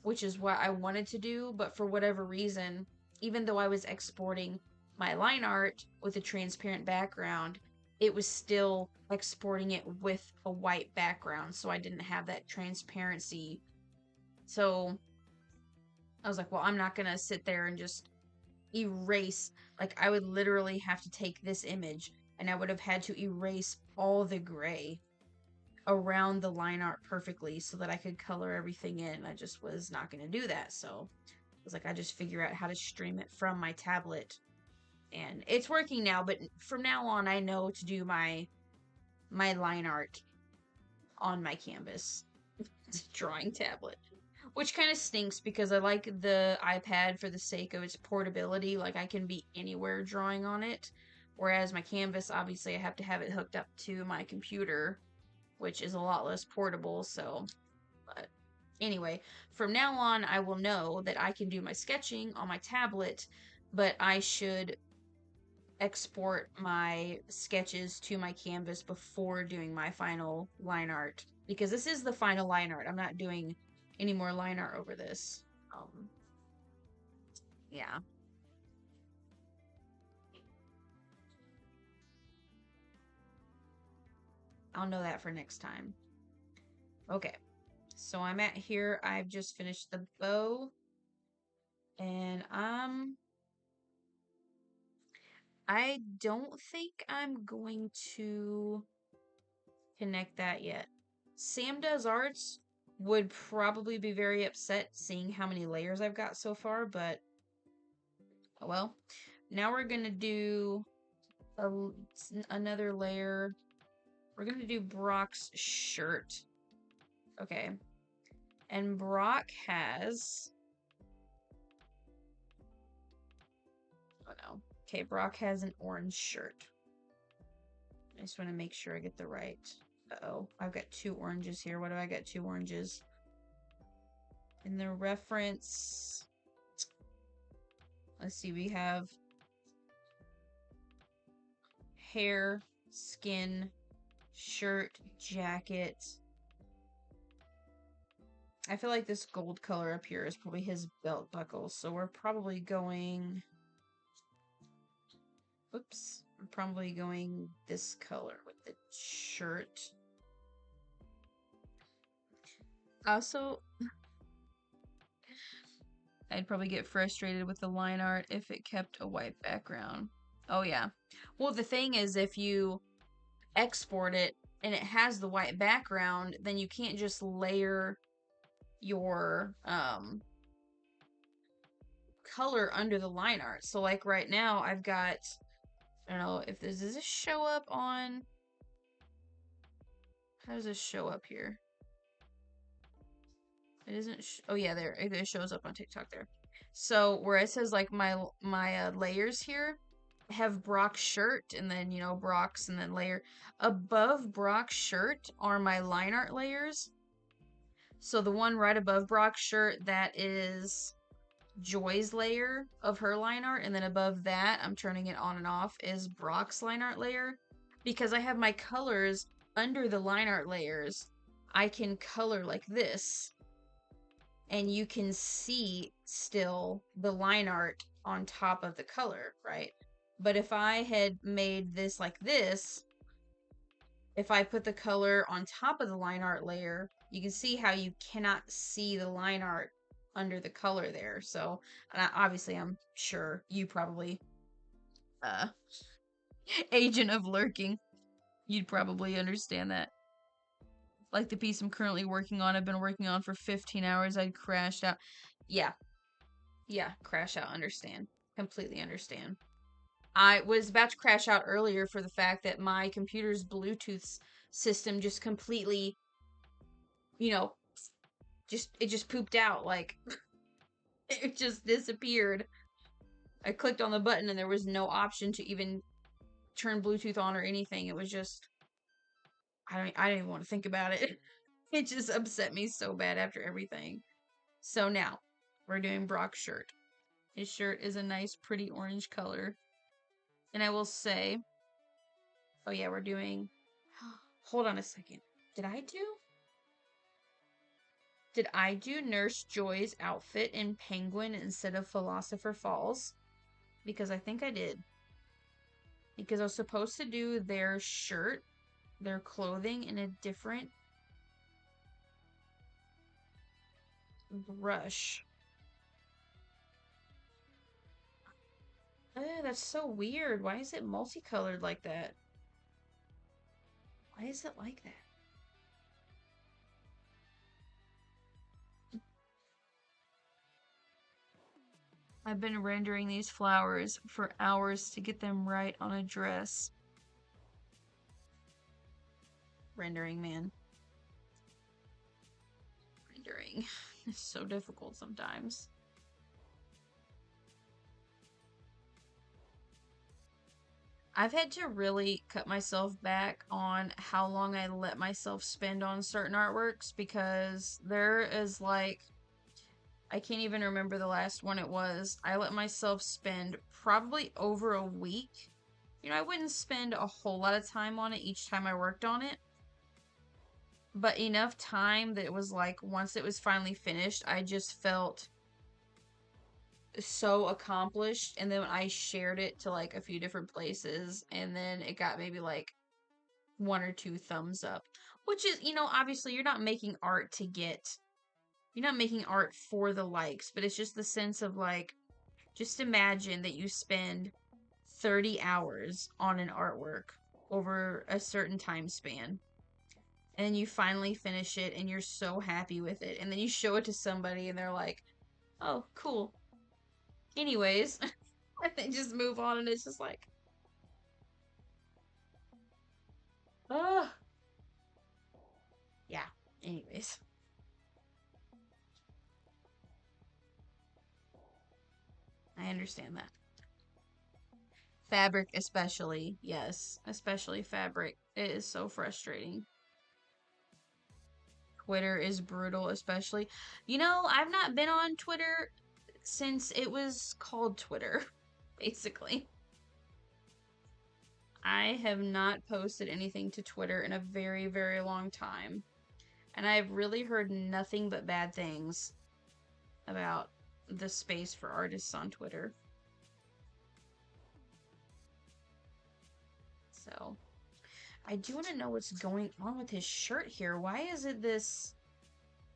which is what I wanted to do. But for whatever reason, even though I was exporting my line art with a transparent background, it was still exporting it with a white background, so I didn't have that transparency. So I was like, well, I'm not gonna sit there and just erase. Like, I would literally have to take this image and I would have had to erase all the gray around the line art perfectly so that I could color everything in. I just was not going to do that. So I was like, I just figure out how to stream it from my tablet, and it's working now. But from now on, I know to do my line art on my canvas drawing tablet, which kind of stinks because I like the iPad for the sake of its portability. Like, I can be anywhere drawing on it, whereas my canvas, obviously I have to have it hooked up to my computer, which is a lot less portable. So, but anyway, from now on I will know that I can do my sketching on my tablet, but I should export my sketches to my canvas before doing my final line art, because this is the final line art. I'm not doing any more line art over this. Yeah. I'll know that for next time. Okay. So I'm at here. I've just finished the bow. And I don't think I'm going to connect that yet. Sam Does Arts would probably be very upset seeing how many layers I've got so far, but oh well. Now we're gonna do another layer. We're gonna do Brock's shirt. Okay. And Brock has... Oh no. Okay, Brock has an orange shirt. I just want to make sure I get the right... Uh-oh. I've got 2 oranges here. What do I got 2 oranges? In the reference... Let's see, we have... hair, skin, shirt, jacket. I feel like this gold color up here is probably his belt buckle, so we're probably going... Oops. I'm probably going this color with the shirt. Also, I'd probably get frustrated with the line art if it kept a white background. Oh yeah. Well, the thing is, if you export it and it has the white background, then you can't just layer your color under the line art. So like right now I've got, I don't know if this does this show up on, how does this show up here? It isn't oh yeah, there it shows up on TikTok there. So where it says like my layers here have Brock's shirt, and then you know Brock's, and then layer above Brock's shirt are my line art layers. So the one right above Brock's shirt, that is Joy's layer of her line art, and then above that, I'm turning it on and off, is Brock's line art layer. Because I have my colors under the line art layers, I can color like this, and you can see still the line art on top of the color, right? But if I had made this like this, if I put the color on top of the line art layer, you can see how you cannot see the line art under the color there. So, and obviously I'm sure you probably, agent of lurking, you'd probably understand that. Like the piece I'm currently working on, I've been working on for 15 hours, I'd crashed out. Yeah. Yeah, crash out, understand. Completely understand. I was about to crash out earlier for the fact that my computer's Bluetooth system just completely, you know, it just pooped out. Like, it just disappeared. I clicked on the button and there was no option to even turn Bluetooth on or anything. It was just, I don't even want to think about it. It just upset me so bad after everything. So now, we're doing Brock's shirt. His shirt is a nice, pretty orange color. And I will say, oh yeah, we're doing, hold on a second. Did I do Nurse Joy's outfit in Penguin instead of Philosopher Falls? Because I think I did. Because I was supposed to do their shirt, their clothing in a different brush. That's so weird. Why is it multicolored like that? Why is it like that? I've been rendering these flowers for hours to get them right on a dress. Rendering, man. Rendering. It's so difficult sometimes. I've had to really cut myself back on how long I let myself spend on certain artworks, because there is like, I can't even remember the last one it was. I let myself spend probably over a week You know, I wouldn't spend a whole lot of time on it each time I worked on it. But enough time that it was like, once it was finally finished, I just felt so accomplished. And then I shared it to like a few different places, and then it got maybe like 1 or 2 thumbs up. Which is, you know, obviously you're not making art to get, you're not making art for the likes, but it's just the sense of like, just imagine that you spend 30 hours on an artwork over a certain time span, and you finally finish it and you're so happy with it, and then you show it to somebody and they're like, oh, cool. Anyways, and they just move on, and it's just like, oh, yeah. Anyways. I understand that. Fabric, especially. Yes, especially fabric. It is so frustrating. Twitter is brutal, especially. You know, I've not been on Twitter since it was called Twitter, basically. I have not posted anything to Twitter in a very, very long time. And I've really heard nothing but bad things about the space for artists on Twitter. So, I do want to know what's going on with his shirt here. Why is it this...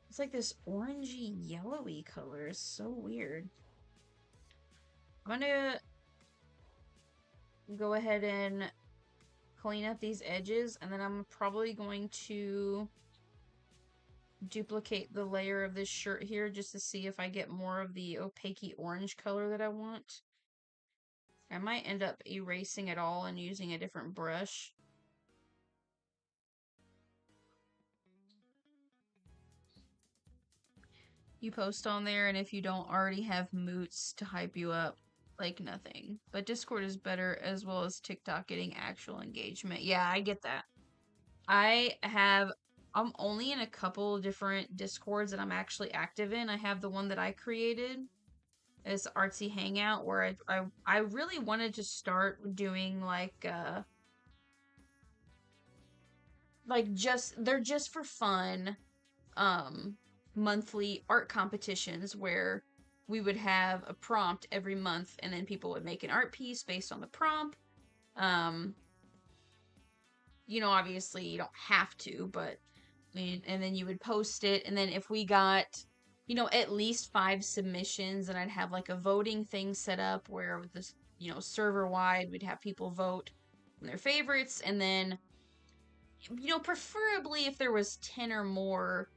It's like this orangey, yellowy color. It's so weird. I'm gonna go ahead and clean up these edges, and then I'm probably going to duplicate the layer of this shirt here just to see if I get more of the opaque orange color that I want. I might end up erasing it all and using a different brush. You post on there, and if you don't already have moots to hype you up, like nothing. But Discord is better, as well as TikTok getting actual engagement. Yeah, I get that. I'm only in a couple different Discords that I'm actually active in. I have the one that I created. It's Artsy Hangout, where I really wanted to start doing like just, they're just for fun, monthly art competitions where we would have a prompt every month, and then people would make an art piece based on the prompt. You know, obviously you don't have to, but I mean, and then you would post it, and then if we got, you know, at least 5 submissions, and I'd have like a voting thing set up where with this, you know, server wide, we'd have people vote on their favorites, and then, you know, preferably if there was 10 or more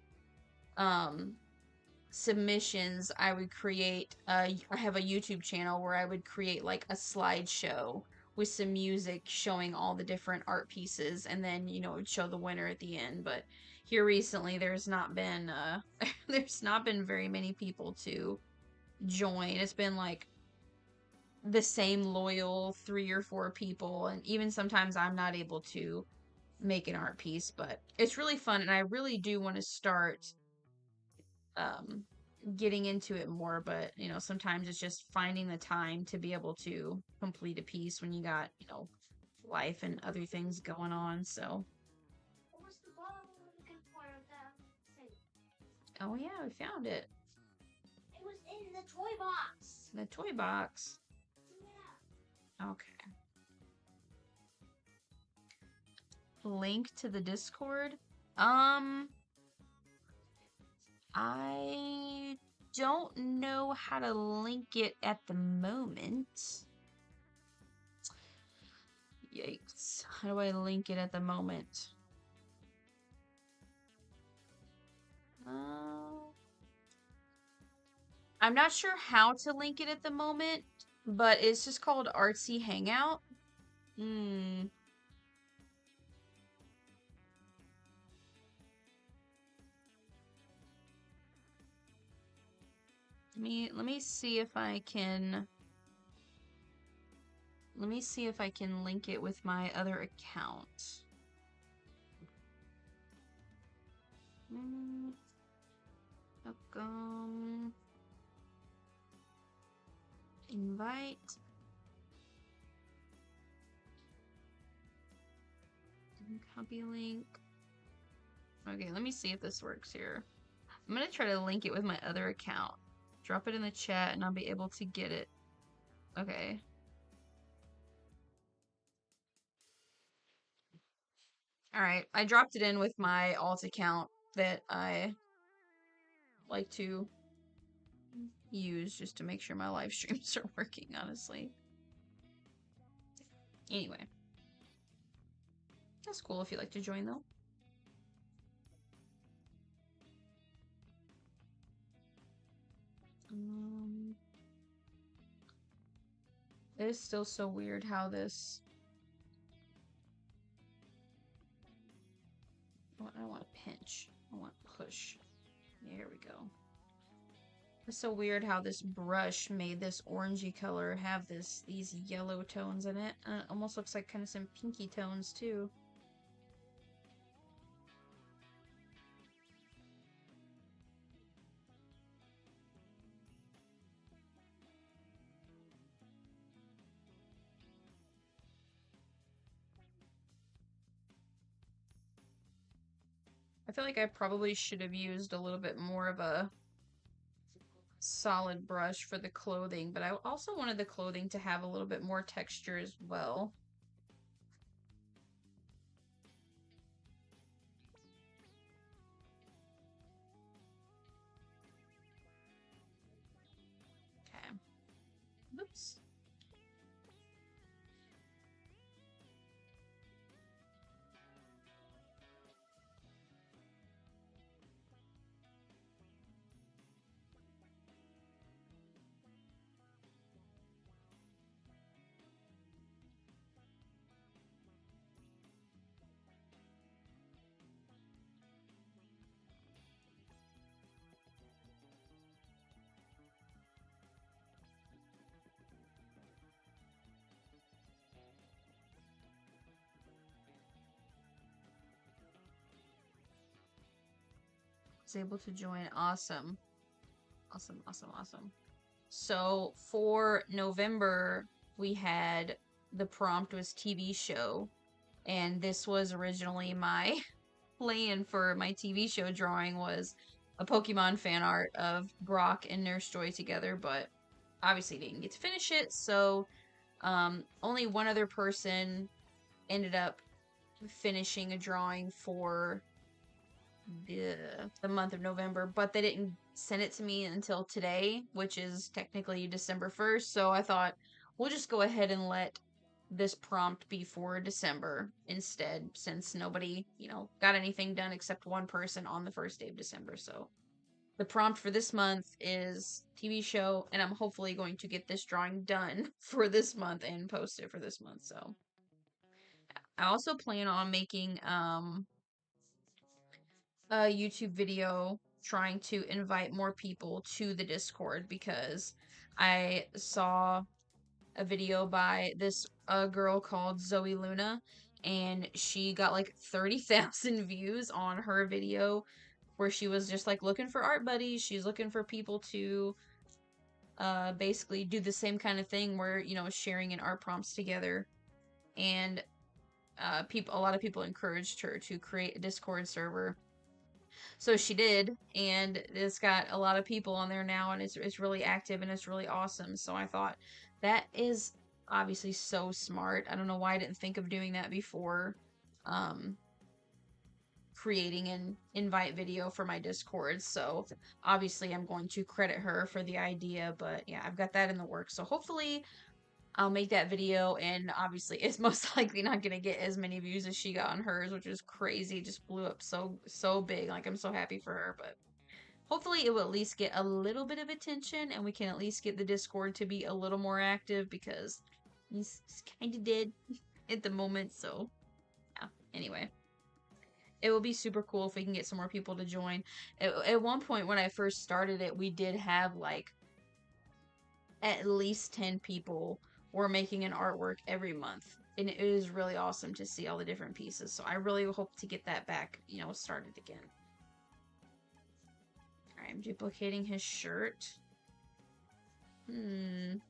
submissions, I would create I have a YouTube channel where I would create like a slideshow with some music showing all the different art pieces, and then, you know, it would show the winner at the end. But here recently there's not been there's not been very many people to join. It's been like the same loyal 3 or 4 people, and even sometimes I'm not able to make an art piece. But it's really fun, and I really do want to start getting into it more, but, you know, sometimes it's just finding the time to be able to complete a piece when you got, you know, life and other things going on. So, What was the bottle we were looking for of the thing? oh yeah, we found it. It was in the toy box. The toy box. Yeah. Okay. Link to the Discord. I don't know how to link it at the moment. Yikes. How do I link it at the moment? I'm not sure how to link it at the moment, but it's just called Artsy Hangout. Let me see if I can link it with my other account. Welcome. Invite. Copy link. Okay, let me see if this works here. I'm gonna try to link it with my other account. Drop it in the chat and I'll be able to get it. Okay. Alright, I dropped it in with my alt account that I like to use just to make sure my live streams are working, honestly. Anyway. That's cool if you'd like to join, though. It is still so weird how this... I don't want pinch. I want push. There we go. It's so weird how this brush made this orangey color have these yellow tones in it. And it almost looks like kind of some pinky tones, too. I feel like I probably should have used a little bit more of a solid brush for the clothing, but I also wanted the clothing to have a little bit more texture as well. Okay. Oops. Was able to join. Awesome. Awesome, awesome, awesome. So for November, we had the prompt was TV show, and this was originally my plan for my TV show drawing was a Pokemon fan art of Brock and Nurse Joy together, but obviously didn't get to finish it, so only one other person ended up finishing a drawing for the month of November, but they didn't send it to me until today, which is technically December 1st, so I thought we'll just go ahead and let this prompt be for December instead, since nobody, got anything done except one person on the first day of December. So the prompt for this month is TV show, and I'm hopefully going to get this drawing done for this month and post it for this month. So I also plan on making a YouTube video trying to invite more people to the Discord, because I saw a video by this girl called Zoe Luna, and she got like 30,000 views on her video where she was just like looking for art buddies. She's looking for people to basically do the same kind of thing where, sharing in art prompts together. And a lot of people encouraged her to create a Discord server. So she did, and it's got a lot of people on there now, and it's really active, and it's really awesome. So I thought that is obviously so smart. I don't know why I didn't think of doing that before. Creating an invite video for my Discord. So obviously I'm going to credit her for the idea, but yeah, I've got that in the works. So hopefully I'll make that video, and obviously it's most likely not going to get as many views as she got on hers, which is crazy. It just blew up so big. Like, I'm so happy for her, but hopefully it will at least get a little bit of attention, and we can at least get the Discord to be a little more active, because he's kind of dead at the moment. So yeah, anyway, it will be super cool if we can get some more people to join. At one point when I first started it, we did have like at least 10 people were making an artwork every month, and it is really awesome to see all the different pieces. So I really hope to get that back, started again. Alright, I'm duplicating his shirt. 2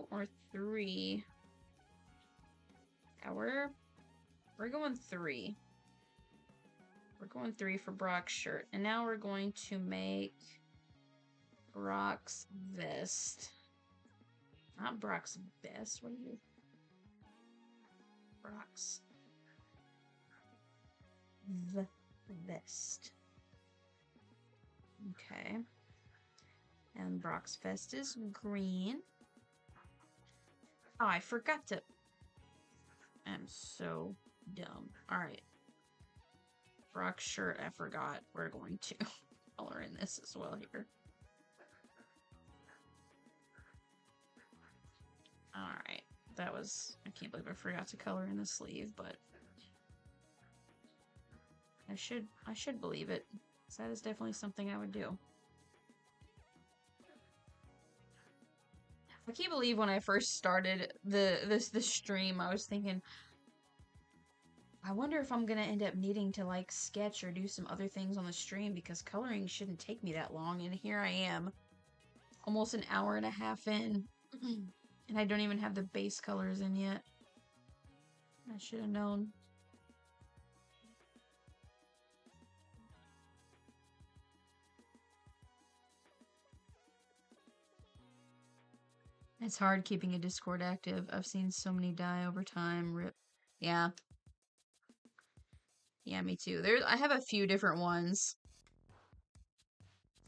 or 3. Yeah, We're going 3. We're going 3 for Brock's shirt. And now we're going to make Brock's vest. Not Brock's vest. What are you? Brock's vest. Okay. And Brock's vest is green. Oh, I forgot to... I'm so dumb. Alright. Brock's shirt, I forgot. We're going to color in this as well here. Alright. That was... I can't believe I forgot to color in the sleeve, but... I should believe it. So that is definitely something I would do. I can't believe when I first started the stream, I was thinking, I wonder if I'm gonna end up needing to like sketch or do some other things on the stream because coloring shouldn't take me that long. And here I am, almost an hour and a half in, and I don't even have the base colors in yet. I should have known. It's hard keeping a Discord active. I've seen so many die over time. Rip. Yeah. Yeah, me too. I have a few different ones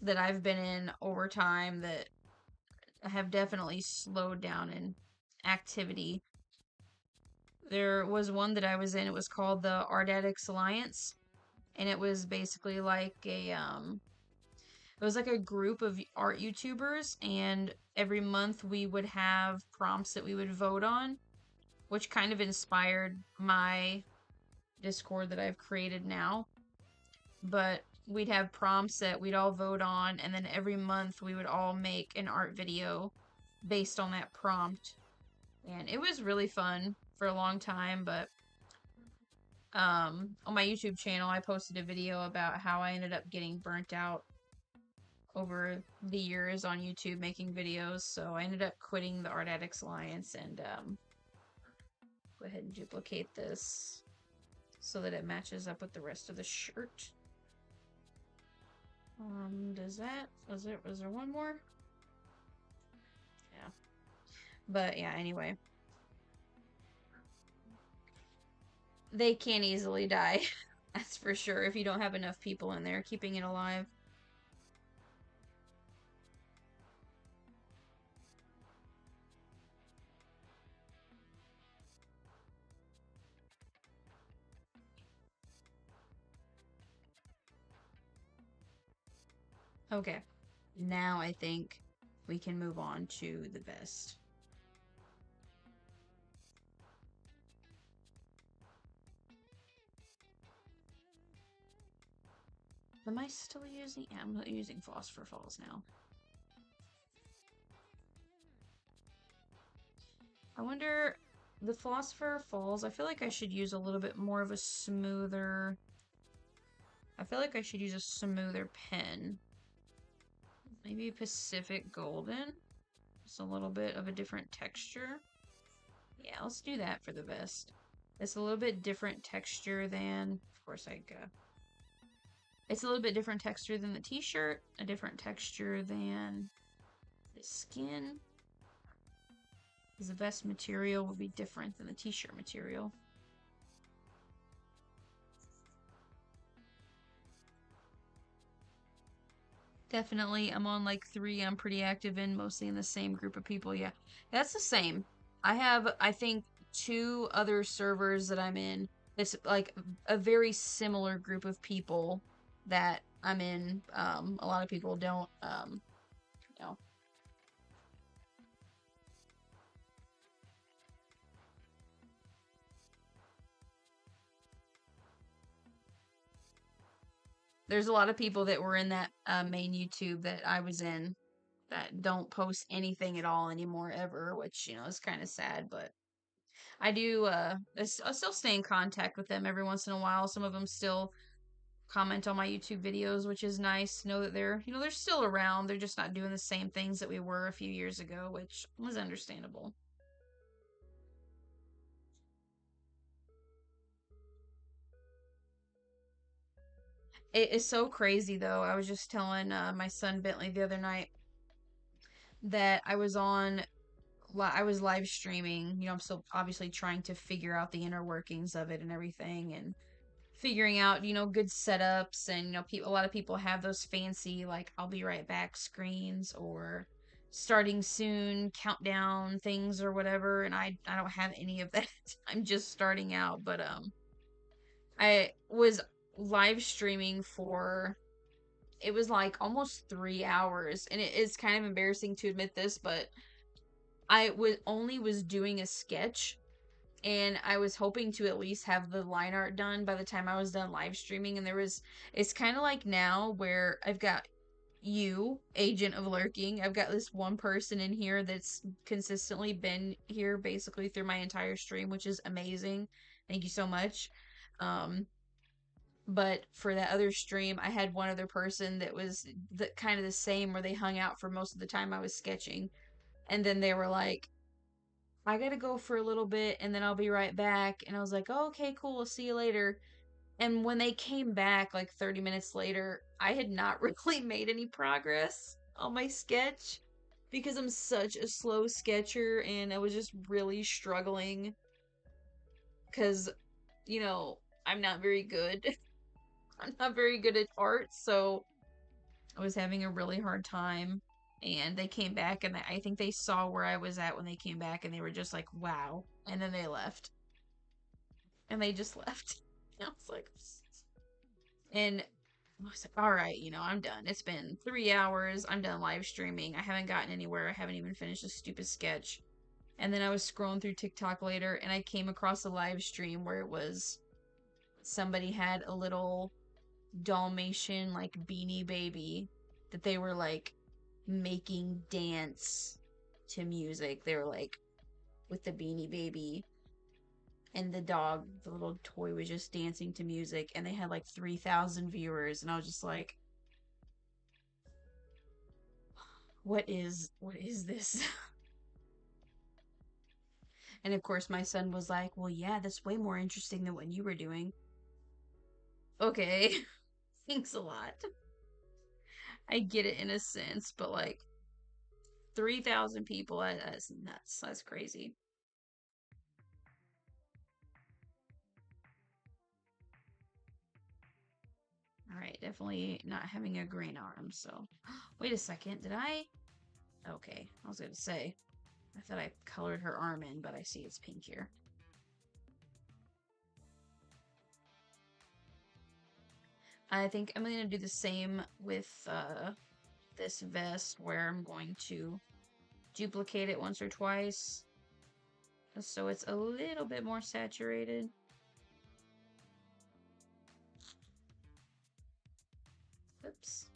that I've been in over time that have definitely slowed down in activity. There was one that I was in. It was called the Art Addicts Alliance, and it was basically like a it was like a group of art YouTubers, and every month we would have prompts that we would vote on, which kind of inspired my Discord that I've created now. But we'd have prompts that we'd all vote on, and then every month we would all make an art video based on that prompt. And it was really fun for a long time, but on my YouTube channel I posted a video about how I ended up getting burnt out over the years on YouTube making videos, so I ended up quitting the Art Addicts Alliance and go ahead and duplicate this so that it matches up with the rest of the shirt. Was there one more? Yeah. But yeah, anyway. They can easily die. That's for sure if you don't have enough people in there keeping it alive. Okay, now I think we can move on to the vest. Am I still using... Yeah, I'm using Phosphor Falls now. I wonder... The Phosphor Falls, I feel like I should use a little bit more of a smoother... I feel like I should use a smoother pen. Maybe Pacific Golden? Just a little bit of a different texture. Yeah, let's do that for the vest. It's a little bit different texture than... Of course, it's a little bit different texture than the t-shirt, a different texture than the skin. Because the vest material will be different than the t-shirt material. Definitely, I'm on like 3 I'm pretty active in, mostly in the same group of people. Yeah, that's the same. I have, I think, 2 other servers that I'm in. It's like a very similar group of people that I'm in. A lot of people don't, you know. There's a lot of people that were in that main YouTube that I was in that don't post anything at all anymore ever, which, you know, is kind of sad, but I do, I still stay in contact with them every once in a while. Some of them still comment on my YouTube videos, which is nice to know that they're, you know, they're still around. They're just not doing the same things that we were a few years ago, which was understandable. It is so crazy though. I was just telling my son Bentley the other night that I was live streaming. You know, I'm still obviously trying to figure out the inner workings of it and everything, and figuring out, you know, good setups. And, you know, a lot of people have those fancy, like, I'll be right back screens or starting soon countdown things or whatever. And I don't have any of that. I'm just starting out. But, I was live streaming for, it was like almost 3 hours. And it is kind of embarrassing to admit this, but I was doing a sketch, and I was hoping to at least have the line art done by the time I was done live streaming. And it's kind of like now where I've got you, Agent of Lurking. I've got this one person in here that's consistently been here basically through my entire stream, which is amazing. Thank you so much. Um, but for that other stream, I had one other person that was kind of the same, where they hung out for most of the time I was sketching. And then they were like, I gotta go for a little bit and then I'll be right back. And I was like, oh, okay, cool. I'll see you later. And when they came back like 30 minutes later, I had not really made any progress on my sketch because I'm such a slow sketcher, and I was just really struggling because, you know, I'm not very good. I'm not very good at art, so I was having a really hard time. And they came back, and I think they saw where I was at when they came back, and they were just like, wow. And then they left. And they just left. I was like, and I was like, all right, you know, I'm done. It's been 3 hours. I'm done live streaming. I haven't gotten anywhere. I haven't even finished a stupid sketch. And then I was scrolling through TikTok later, and I came across a live stream where it was somebody had a little Dalmatian, like, beanie baby that they were, like, making dance to music. They were, like, with the beanie baby, and the dog, the little toy, was just dancing to music, and they had like 3,000 viewers. And I was just like, what is this? And of course my son was like, well, yeah, that's way more interesting than what you were doing. Okay. Thanks a lot. I get it in a sense, but like 3,000 people, that's nuts. That's crazy. All right, definitely not having a green arm. So wait a second, did I? Okay, I was gonna say, I thought I colored her arm in, but I see it's pink here. I think I'm gonna do the same with this vest, where I'm going to duplicate it once or twice so it's a little bit more saturated. Oops.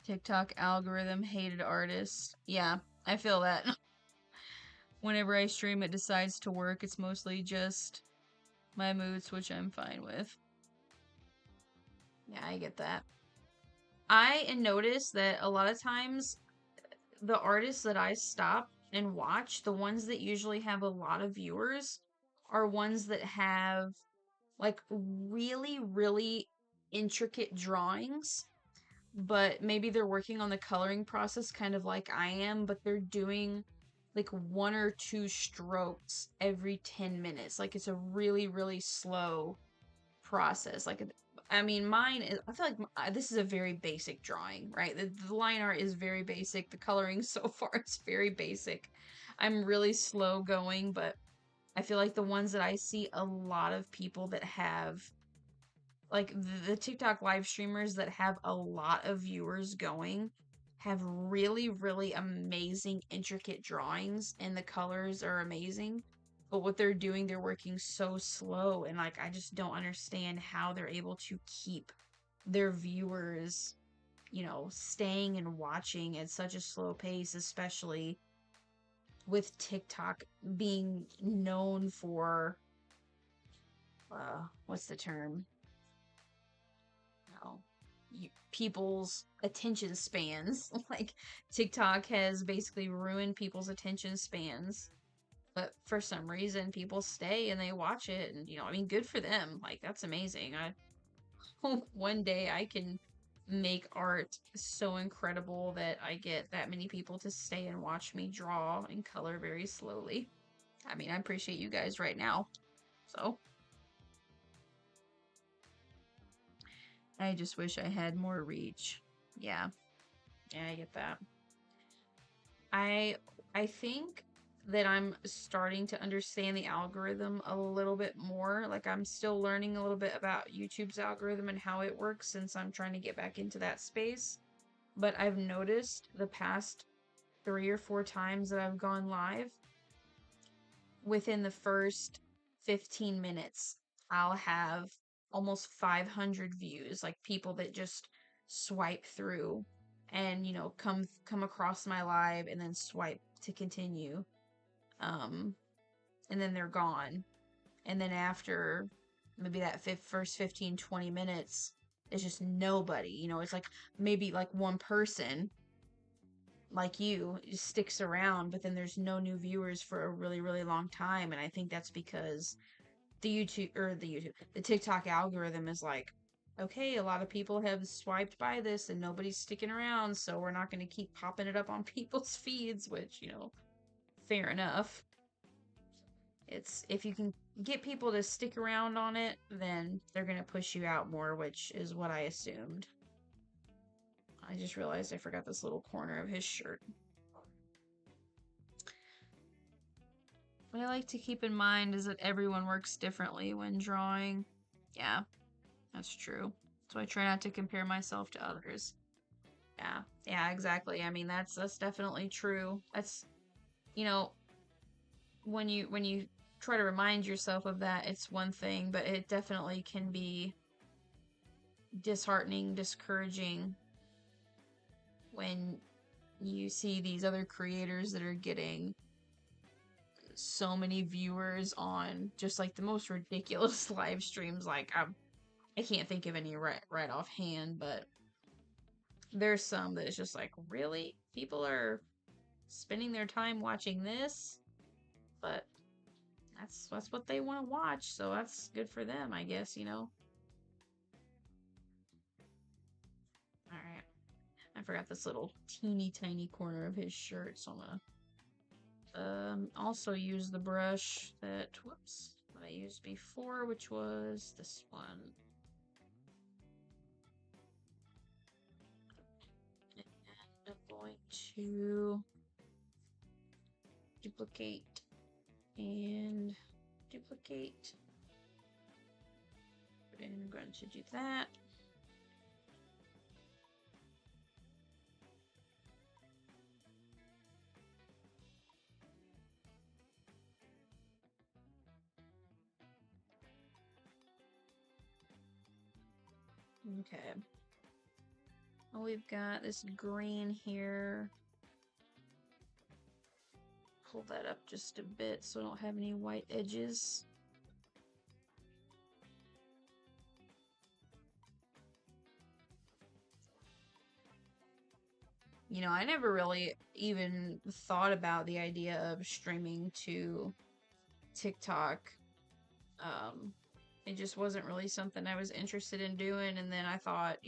TikTok algorithm hated artists. Yeah, I feel that. Whenever I stream, it decides to work. It's mostly just my moods, which I'm fine with. Yeah, I get that. I notice that a lot of times the artists that I stop and watch, the ones that usually have a lot of viewers, are ones that have like really, really intricate drawings, but maybe they're working on the coloring process kind of like I am, but they're doing like one or two strokes every 10 minutes. Like it's a really, really slow process. Like, I mean, mine is, I feel like this is a very basic drawing, right? The line art is very basic. The coloring so far is very basic. I'm really slow going, but I feel like the ones that I see a lot of people that have, like the TikTok live streamers that have a lot of viewers going, have really, really amazing, intricate drawings, and the colors are amazing. But what they're doing, they're working so slow, and like I just don't understand how they're able to keep their viewers, you know, staying and watching at such a slow pace, especially with TikTok being known for what's the term? No. people's attention spans. Like, TikTok has basically ruined people's attention spans. But for some reason, people stay and they watch it. And, I mean, good for them. Like, that's amazing. I hope one day I can make art so incredible that I get that many people to stay and watch me draw and color very slowly. I mean, I appreciate you guys right now. So, I just wish I had more reach. Yeah. Yeah, I get that. I think that I'm starting to understand the algorithm a little bit more. Like, I'm still learning a little bit about YouTube's algorithm and how it works since I'm trying to get back into that space. But I've noticed the past 3 or 4 times that I've gone live, within the first 15 minutes, I'll have almost 500 views, like people that just swipe through and, come across my live and then swipe to continue. And then they're gone. And then after maybe that first 15, 20 minutes, it's just nobody. It's like maybe like one person like you sticks around, but then there's no new viewers for a really, really long time. And I think that's because the TikTok algorithm is like, okay, a lot of people have swiped by this and nobody's sticking around, so we're not going to keep popping it up on people's feeds, which, fair enough. It's, if you can get people to stick around on it, then they're going to push you out more, which is what I assumed. I just realized I forgot this little corner of his shirt. What I like to keep in mind is that everyone works differently when drawing. Yeah, that's true. So I try not to compare myself to others. Yeah, exactly. I mean, that's definitely true. That's, when you try to remind yourself of that, it's one thing, but it definitely can be disheartening, discouraging when you see these other creators that are getting so many viewers on just like the most ridiculous live streams. Like, I can't think of any right offhand, but there's some that is just like, really? People are spending their time watching this? But that's what they want to watch, so that's good for them, I guess, Alright. I forgot this little teeny tiny corner of his shirt, so I'm gonna also use the brush that I used before, which was this one. And I'm going to duplicate and duplicate. And I'm going to do that. Okay. Well, we've got this green here. Pull that up just a bit so I don't have any white edges. I never really even thought about the idea of streaming to TikTok. It just wasn't really something I was interested in doing, and then I thought,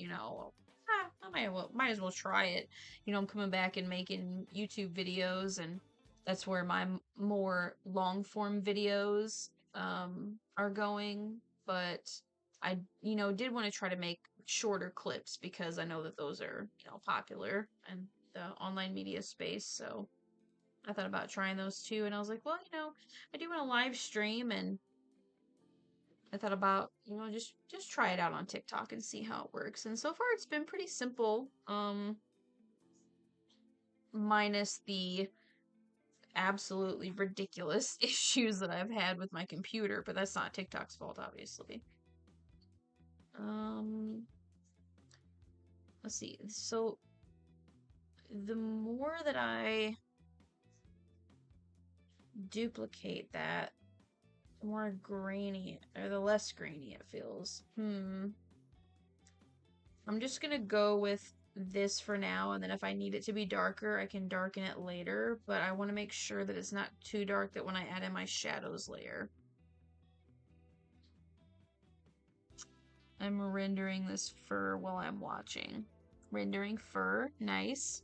I might as well try it. I'm coming back and making YouTube videos, and that's where my more long form videos are going. But I, did want to try to make shorter clips because I know that those are, popular in the online media space. So I thought about trying those too, and I was like, well, I do want to live stream, and I thought about, just try it out on TikTok and see how it works. And so far it's been pretty simple. Minus the absolutely ridiculous issues that I've had with my computer, but that's not TikTok's fault, obviously. Let's see. So the more that I duplicate that, the more grainy, or the less grainy it feels. I'm just gonna go with this for now, and then if I need it to be darker, I can darken it later, but I want to make sure that it's not too dark that when I add in my shadows layer. I'm rendering this fur while I'm watching. Rendering fur, nice.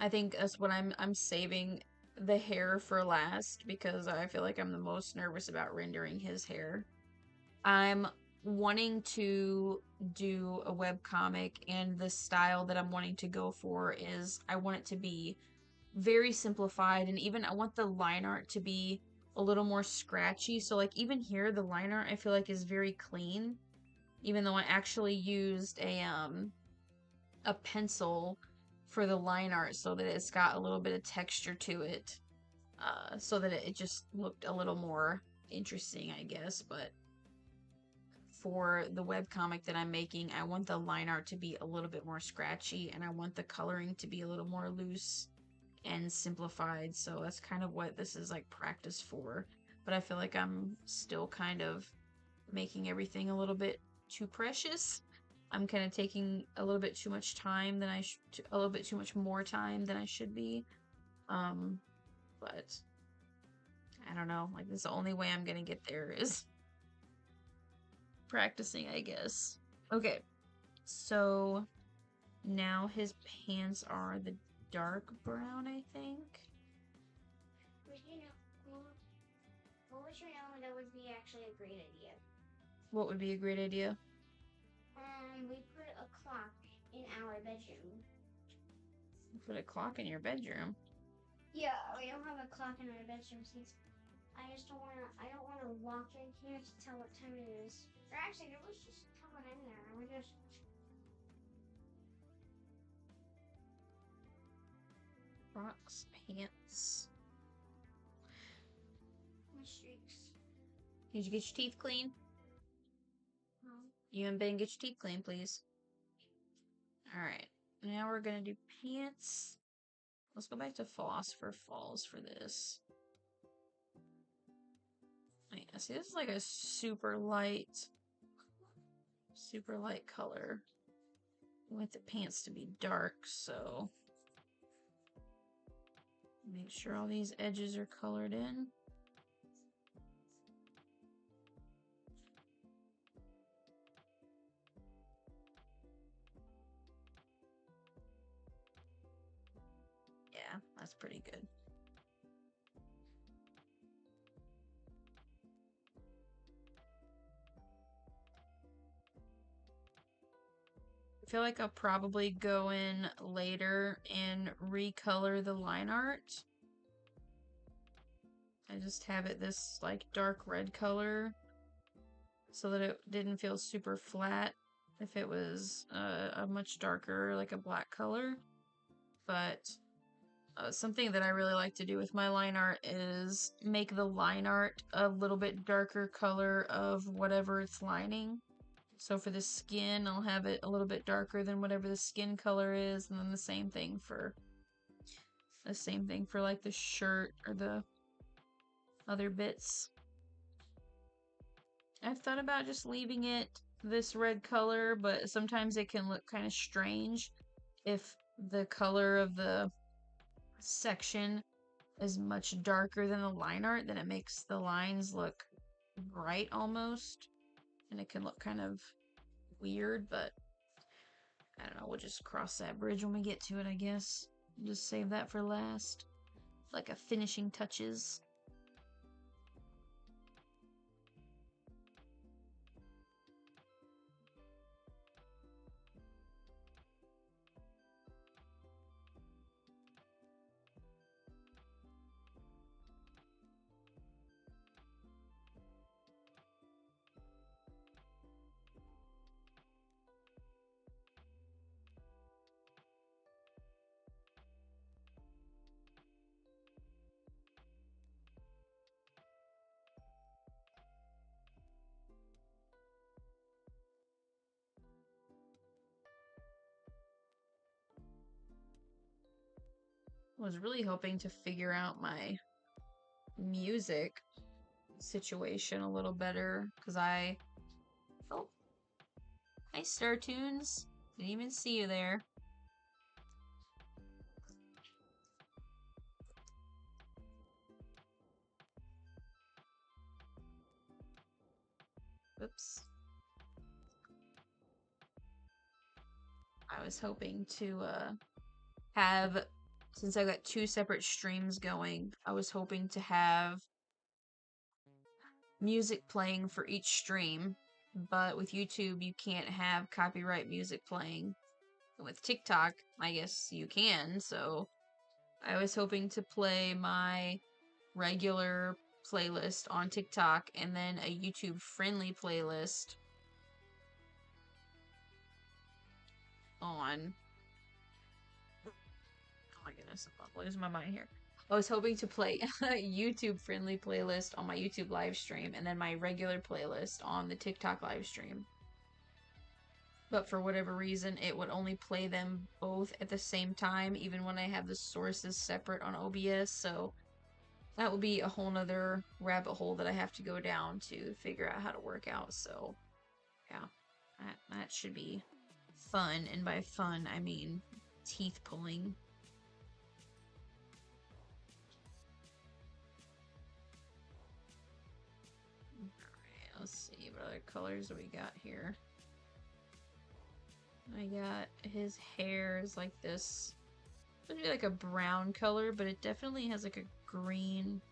I think that's what I'm saving the hair for last because I feel like I'm the most nervous about rendering his hair. I'm wanting to do a webcomic, and the style that I'm wanting to go for is I want it to be very simplified, and even I want the line art to be a little more scratchy. So like even here the line art I feel like is very clean, even though I actually used a pencil for the line art so that it's got a little bit of texture to it, so that it just looked a little more interesting, I guess. But for the webcomic that I'm making, I want the line art to be a little bit more scratchy, and I want the coloring to be a little more loose and simplified. So that's kind of what this is like practice for. But I feel like I'm still kind of making everything a little bit too precious. I'm kind of taking a little bit too much time than a little bit too much more time than I should be. But I don't know. Like, this is the only way I'm gonna get there is practicing, I guess. Okay, so now his pants are the dark brown, I think. Would you know? What would you know that would be actually a great idea? What would be a great idea? We put a clock in our bedroom. Put a clock in your bedroom. Yeah, we don't have a clock in our bedroom since I don't wanna walk in here to tell what time it is. Or actually, there was just someone in there, and we just. Rocks, pants. My streaks. Did you get your teeth clean? You and Ben get your teeth clean, please. Alright, now we're gonna do pants. Let's go back to Philosopher Falls for this. Yeah, see, this is like a super light color. I want the pants to be dark, so make sure all these edges are colored in. Yeah, that's pretty good. I feel like I'll probably go in later and recolor the line art. I just have it this like dark red color so that it didn't feel super flat if it was a much darker, like a black color. But something that I really like to do with my line art is make the line art a little bit darker color of whatever it's lining. So for the skin, I'll have it a little bit darker than whatever the skin color is, and then the same thing for like the shirt or the other bits. I've thought about just leaving it this red color, but sometimes it can look kind of strange if the color of the section is much darker than the line art, then it makes the lines look bright almost, and it can look kind of weird. But I don't know, we'll just cross that bridge when we get to it, I guess. Just save that for last, like a finishing touches. Was really hoping to figure out my music situation a little better, because oh, hi Star Tunes. Didn't even see you there. Oops. I was hoping to have, since I got 2 separate streams going, I was hoping to have music playing for each stream, but with YouTube you can't have copyright music playing. With TikTok, I guess you can, so I was hoping to play my regular playlist on TikTok and then a YouTube friendly playlist on, oh my goodness, I'm losing my mind here. I was hoping to play a YouTube friendly playlist on my YouTube live stream and then my regular playlist on the TikTok live stream. But for whatever reason, it would only play them both at the same time, even when I have the sources separate on OBS, so that would be a whole nother rabbit hole that I have to go down to figure out how to work out, so yeah, that should be fun, and by fun, I mean teeth pulling. Alright, let's see, what other colors do we got here? I got his hair is like this. It's supposed to be like a brown color, but it definitely has like a green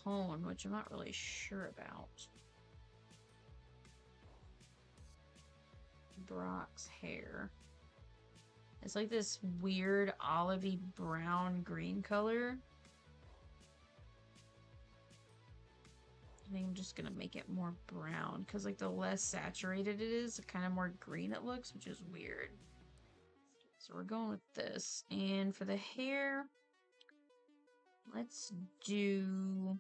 tone, which I'm not really sure about. Brock's hair. It's like this weird olivey brown green color. I think I'm just gonna make it more brown because like the less saturated it is, the kind of more green it looks, which is weird. So we're going with this. And for the hair, let's do,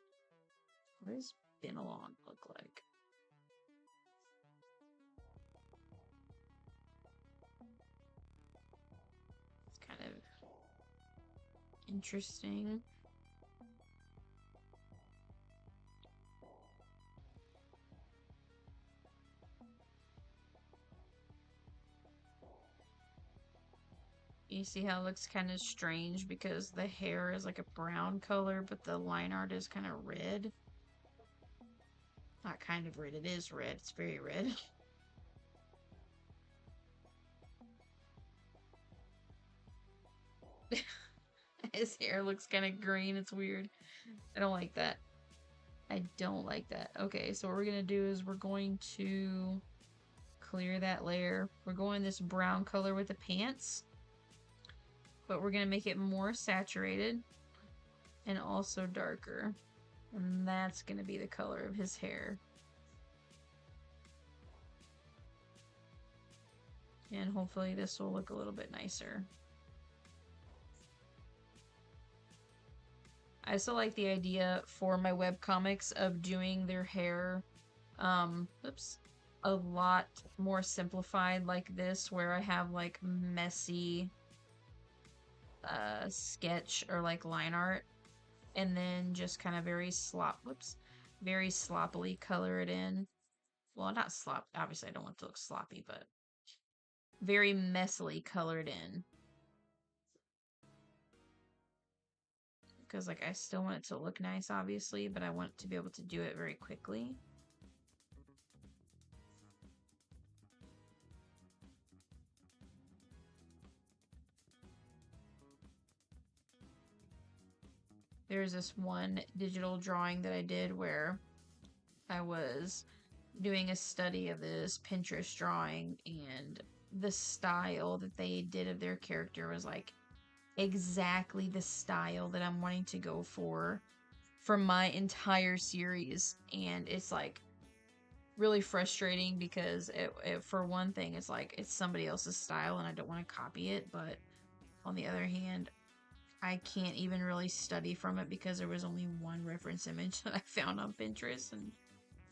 what does Bennalong look like? It's kind of interesting. You see how it looks kind of strange because the hair is like a brown color, but the line art is kind of red. Not kind of red, it is red. It's very red. His hair looks kind of green. It's weird. I don't like that. I don't like that. Okay, so what we're gonna do is we're going to clear that layer. We're going this brown color with the pants, but we're gonna make it more saturated and also darker. And that's gonna be the color of his hair. And hopefully this will look a little bit nicer. I also like the idea for my webcomics of doing their hair, a lot more simplified like this, where I have like messy sketch or like line art, and then just kind of very sloppily color it in. Well, not slop, obviously I don't want it to look sloppy, but very messily colored in. Because like I still want it to look nice, obviously, but I want to be able to do it very quickly. There's this one digital drawing that I did where I was doing a study of this Pinterest drawing, and the style that they did of their character was like exactly the style that I'm wanting to go for my entire series. And it's like really frustrating because it for one thing, it's like it's somebody else's style and I don't want to copy it, but on the other hand, I can't even really study from it because there was only one reference image that I found on Pinterest, and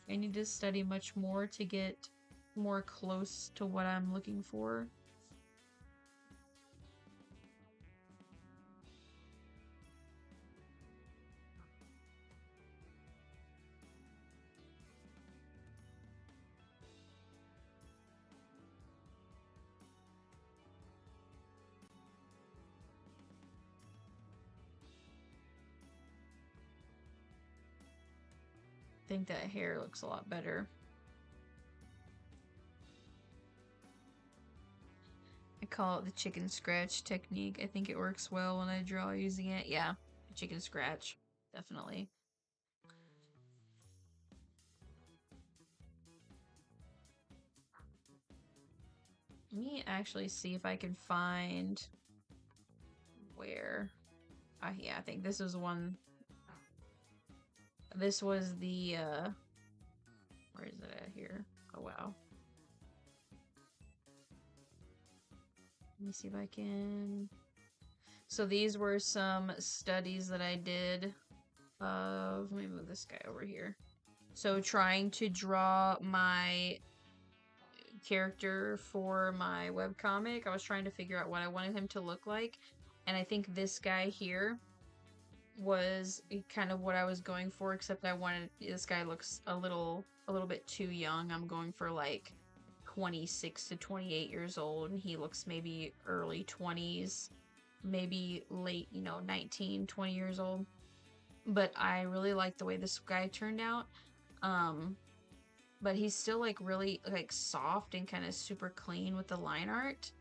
I need to study much more to get more close to what I'm looking for. think that hair looks a lot better. I call it the chicken scratch technique. I think it works well when I draw using it. Yeah, chicken scratch, definitely. Let me actually see if I can find where. Yeah, I think this is one. This was the, where is it at here? Oh, wow. Let me see if I can. So these were some studies that I did of, let me move this guy over here. So trying to draw my character for my webcomic, I was trying to figure out what I wanted him to look like. And I think this guy here was kind of what I was going for, except I wanted, this guy looks a little bit too young. I'm going for like 26 to 28 years old, and he looks maybe early 20s, maybe late, 19, 20 years old. But I really like the way this guy turned out. But he's still like really like soft and kind of super clean with the line art.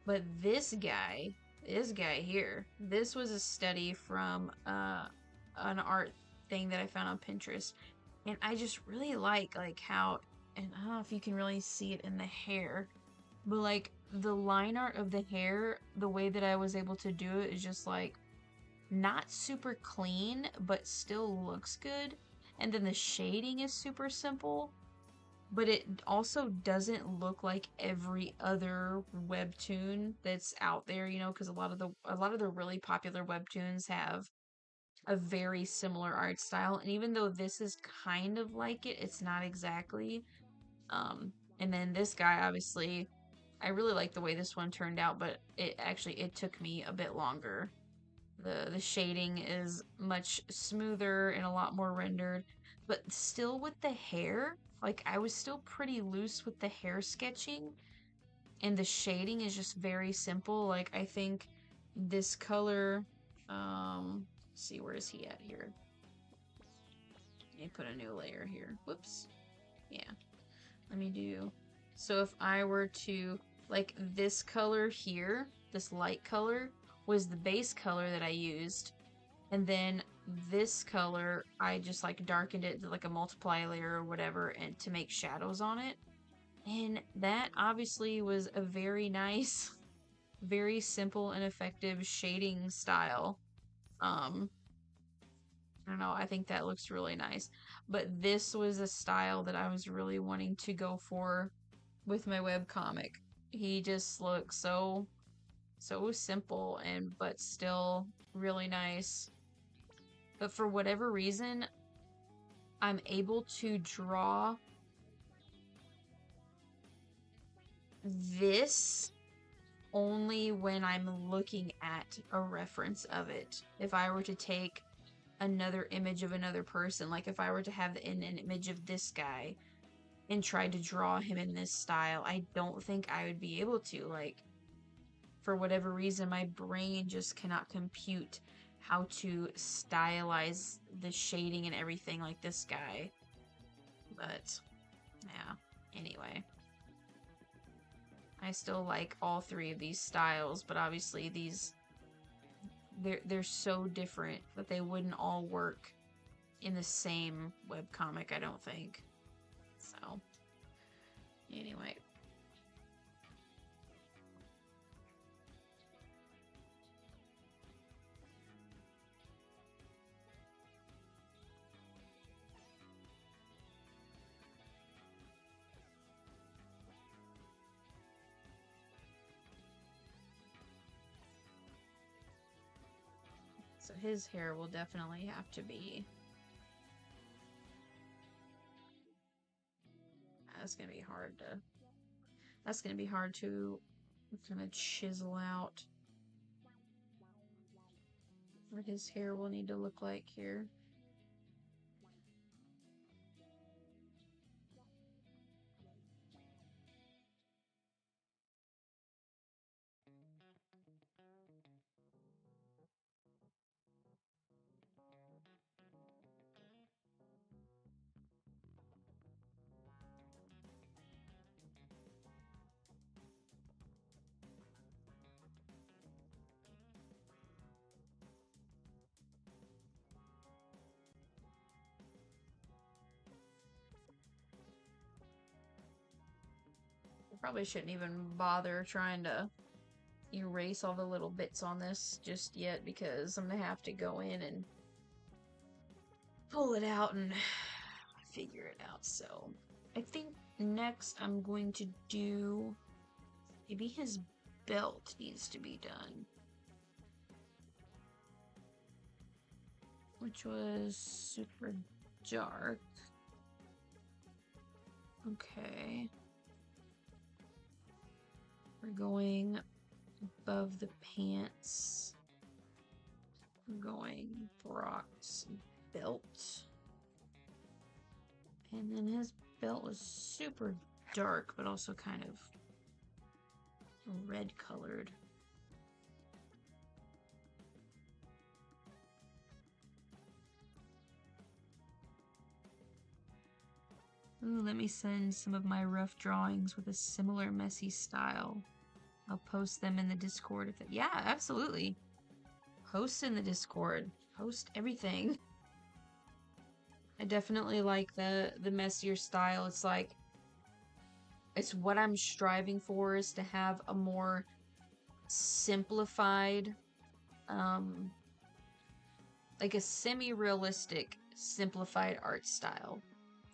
But this guy here, this was a study from an art thing that I found on Pinterest, and I just really like how, and I don't know if you can really see it in the hair, but like the line art of the hair, the way that I was able to do it is just like not super clean, but still looks good. And then the shading is super simple, but it also doesn't look like every other webtoon that's out there, because a lot of the really popular webtoons have a very similar art style, and even though this is kind of like it, it's not exactly. And then this guy, obviously, I really like the way this one turned out, but it took me a bit longer. The shading is much smoother and a lot more rendered, but still with the hair, like I was still pretty loose with the hair sketching, and the shading is just very simple. Like I think this color, let's see, where is he at here? Let me put a new layer here. Whoops. Yeah. Let me do, so if I were to, like this color here, this light color was the base color that I used, and then this color I just like darkened it to like a multiply layer or whatever, and to make shadows on it. And that obviously was a very nice, very simple and effective shading style. I don't know, I think that looks really nice. But this was a style that I was really wanting to go for with my webcomic. He just looks so simple but still really nice. But for whatever reason, I'm able to draw this only when I'm looking at a reference of it. If I were to take another image of another person, like if I were to have an image of this guy and try to draw him in this style, I don't think I would be able to. Like, for whatever reason, my brain just cannot compute how to stylize the shading and everything like this guy. But yeah, anyway, I still like all three of these styles, but obviously they're so different that they wouldn't all work in the same webcomic, I don't think. So anyway, so his hair will definitely have to be, that's gonna be hard to kind of chisel out what his hair will need to look like here. Probably shouldn't even bother trying to erase all the little bits on this just yet because I'm gonna have to go in and pull it out and figure it out. So I think next I'm going to do maybe his belt needs to be done, which was super dark. Okay, we're going above the pants. We're going Brock's belt. And then his belt was super dark, but also kind of red colored. Ooh, let me send some of my rough drawings with a similar messy style. I'll post them in the Discord if yeah, absolutely. Post in the Discord. Post everything. I definitely like the messier style. It's like it's what I'm striving for, is to have a more simplified like a semi-realistic simplified art style.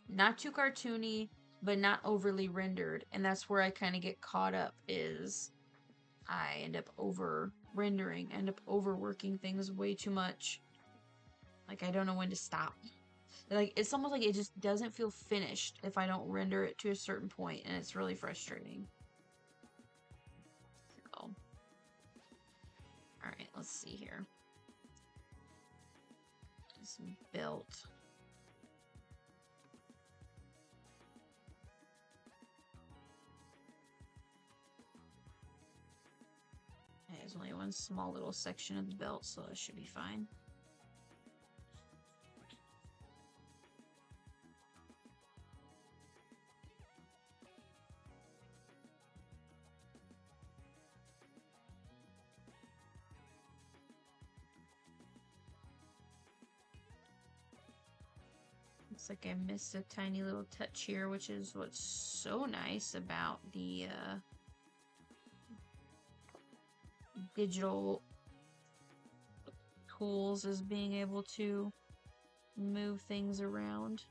Not too cartoony, but not overly rendered. And that's where I kind of get caught up, is I end up over rendering, end up overworking things way too much. Like I don't know when to stop. Like it's almost like it just doesn't feel finished if I don't render it to a certain point, and it's really frustrating. So, all right, let's see here. Some belt. There's only one small little section of the belt, so that should be fine. Looks like I missed a tiny little touch here, which is what's so nice about the digital tools, is being able to move things around.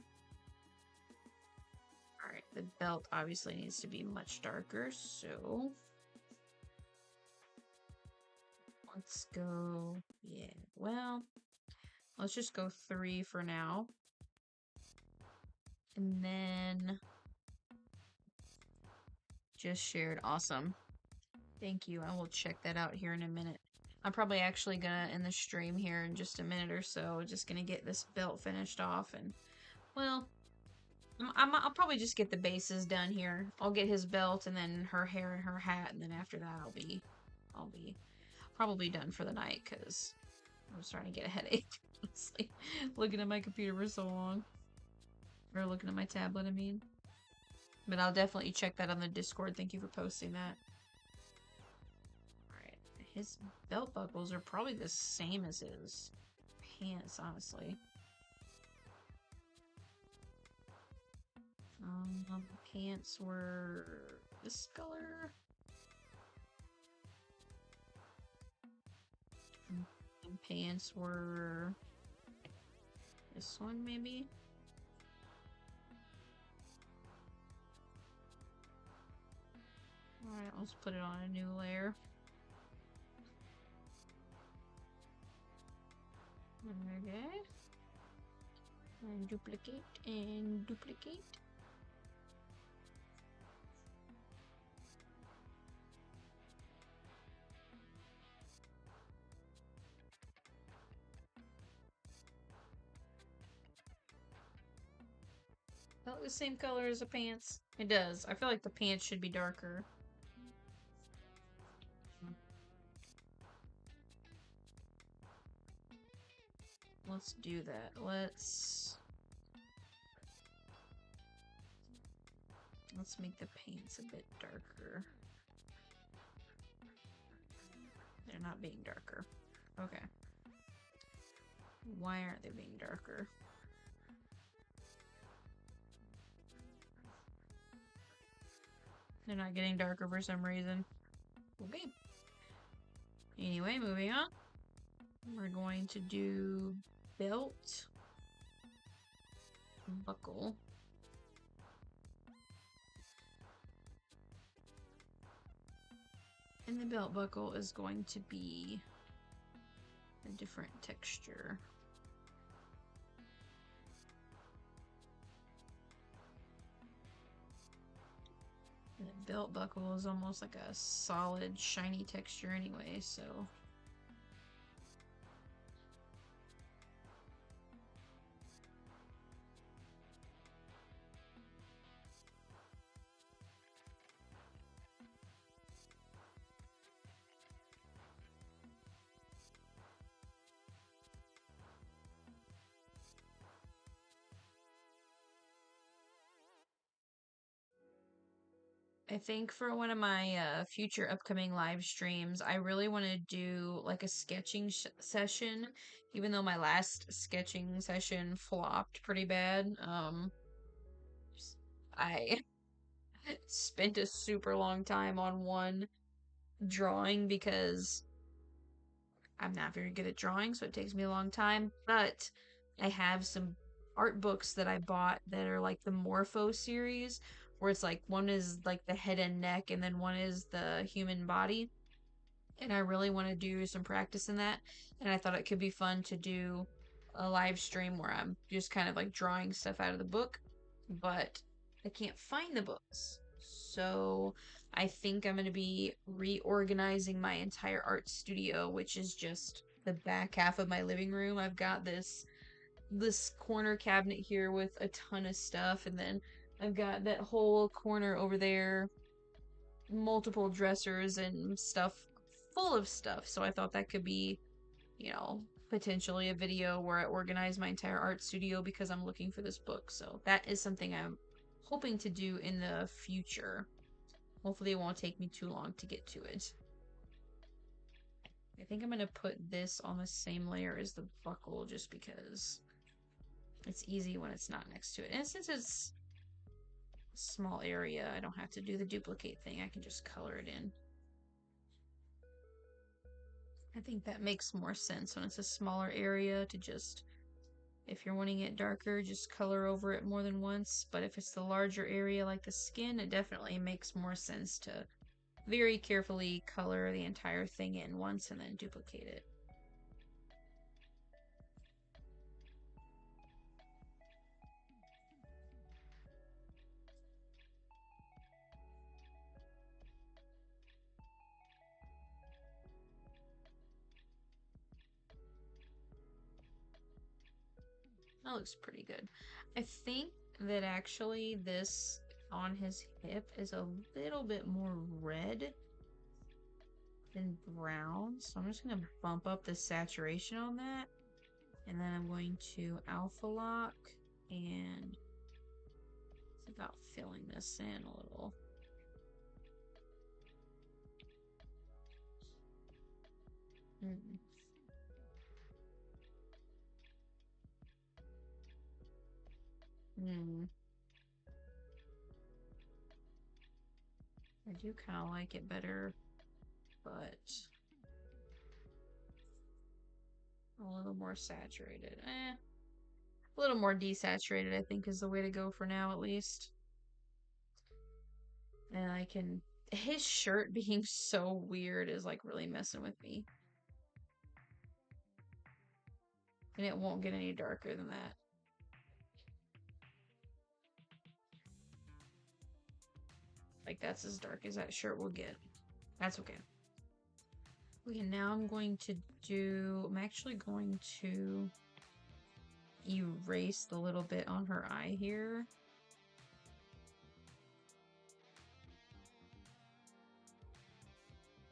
Alright, the belt obviously needs to be much darker, so let's go, yeah, well, let's just go 3 for now. And then just shared. Awesome. Thank you. I will check that out here in a minute. I'm probably actually gonna end the stream here in just a minute or so. Just gonna get this belt finished off, and well, I'll probably just get the bases done here. I'll get his belt and then her hair and her hat, and then after that I'll be probably done for the night, because I'm starting to get a headache. Honestly, looking at my computer for so long. Or looking at my tablet, I mean. But I'll definitely check that on the Discord. Thank you for posting that. Alright. His belt buckles are probably the same as his pants, honestly. Pants were this color. And pants were this one, maybe? Alright, let's put it on a new layer. Okay. And duplicate and duplicate. Oh, the same color as the pants. It does. I feel like the pants should be darker. Let's do that. Let's make the pants a bit darker. They're not being darker. Okay. Why aren't they being darker? They're not getting darker for some reason. Okay. Anyway, moving on. We're going to do belt, buckle. And the belt buckle is going to be a different texture. The belt buckle is almost like a solid, shiny texture anyway, so... I think for one of my future upcoming live streams, I really want to do like a sketching session, even though my last sketching session flopped pretty bad. I spent a super long time on one drawing because I'm not very good at drawing, so it takes me a long time. But I have some art books that I bought that are like the Morpho series, where it's like one is like the head and neck, and then one is the human body. And I really want to do some practice in that. And I thought it could be fun to do a live stream where I'm just kind of like drawing stuff out of the book, but I can't find the books. So I think I'm going to be reorganizing my entire art studio, which is just the back half of my living room. I've got this corner cabinet here with a ton of stuff, and then I've got that whole corner over there, multiple dressers and stuff, full of stuff. So I thought that could be, you know, potentially a video where I organize my entire art studio because I'm looking for this book. So that is something I'm hoping to do in the future. Hopefully it won't take me too long to get to it. I think I'm going to put this on the same layer as the buckle just because it's easy when it's not next to it. And since it's a small area, I don't have to do the duplicate thing. I can just color it in. I think that makes more sense when it's a smaller area to just, if you're wanting it darker, just color over it more than once. But if it's the larger area like the skin, it definitely makes more sense to very carefully color the entire thing in once and then duplicate it. That looks pretty good. I think that actually this on his hip is a little bit more red than brown. So I'm just going to bump up the saturation on that. And then I'm going to alpha lock, and it's about filling this in a little. I do kind of like it better, but a little more saturated. A little more desaturated, I think, is the way to go for now, at least. And I can... His shirt being so weird is, like, really messing with me. And it won't get any darker than that. Like, that's as dark as that shirt will get. That's okay. Okay, now I'm going to do... I'm actually going to erase the little bit on her eye here.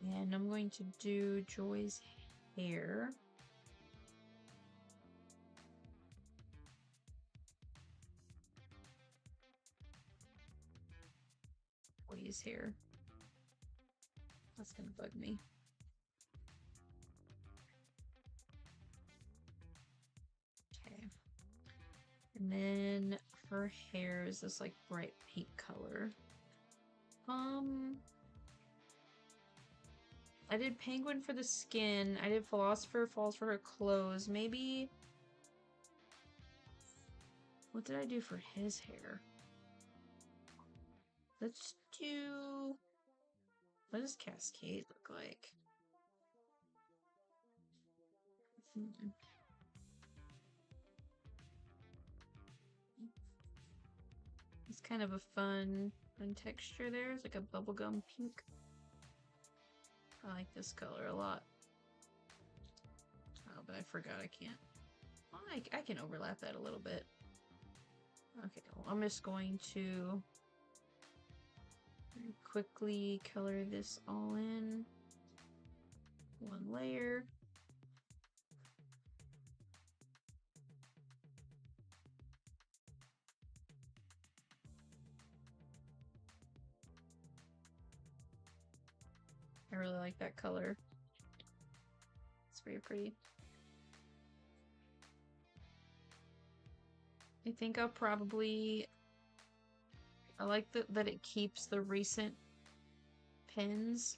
And I'm going to do Joy's hair. Joy's hair. That's gonna bug me. Okay. And then her hair is this like bright pink color. I did Penguin for the skin. I did Philosopher Falls for her clothes. Maybe... What did I do for his hair? Let's do... What does Cascade look like? It's kind of a fun texture there. It's like a bubblegum pink. I like this color a lot. Oh, but I forgot I can't. Well, I can overlap that a little bit. Okay, well, I'm just going to very quickly color this all in. One layer. I really like that color. It's very pretty. I think I'll probably... I like that it keeps the recent pins.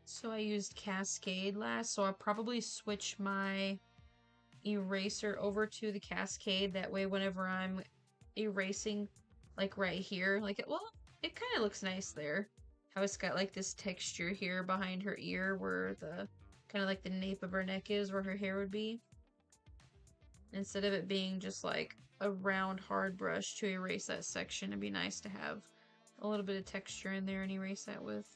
So I used Cascade last, so I'll probably switch my eraser over to the Cascade. That way whenever I'm erasing, like right here, like it kind of looks nice there. How it's got like this texture here behind her ear where the kind of like the nape of her neck is where her hair would be. Instead of it being just like a round hard brush to erase that section, it'd be nice to have a little bit of texture in there and erase that with.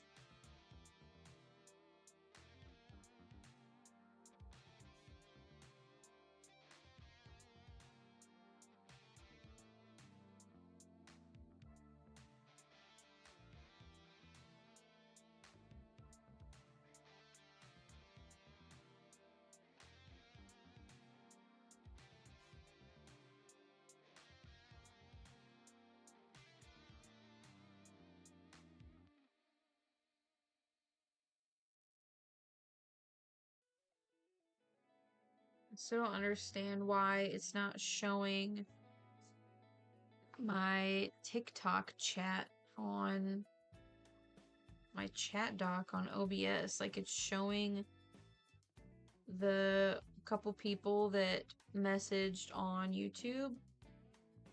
I still don't understand why it's not showing my TikTok chat on my chat doc on OBS. Like it's showing the couple people that messaged on YouTube,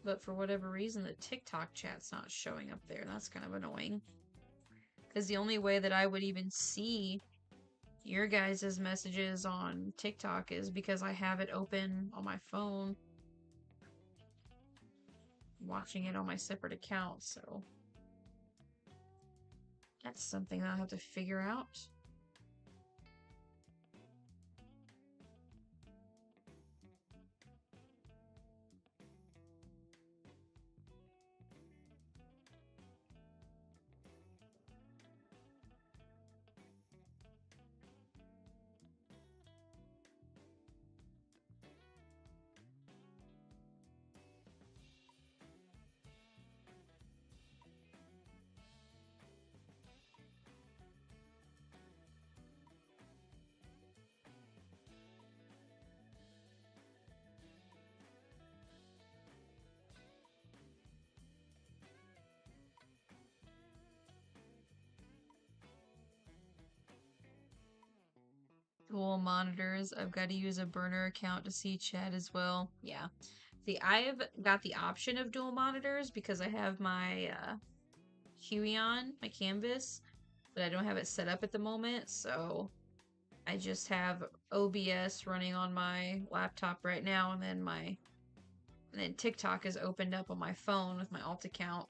but for whatever reason the TikTok chat's not showing up there. That's kind of annoying. Because the only way that I would even see your guys' messages on TikTok is because I have it open on my phone, watching it on my separate account, so that's something I'll have to figure out. Dual monitors. I've got to use a burner account to see chat as well. Yeah. See, I've got the option of dual monitors because I have my Huey on, my canvas, but I don't have it set up at the moment, so I just have OBS running on my laptop right now, and then TikTok is opened up on my phone with my alt account.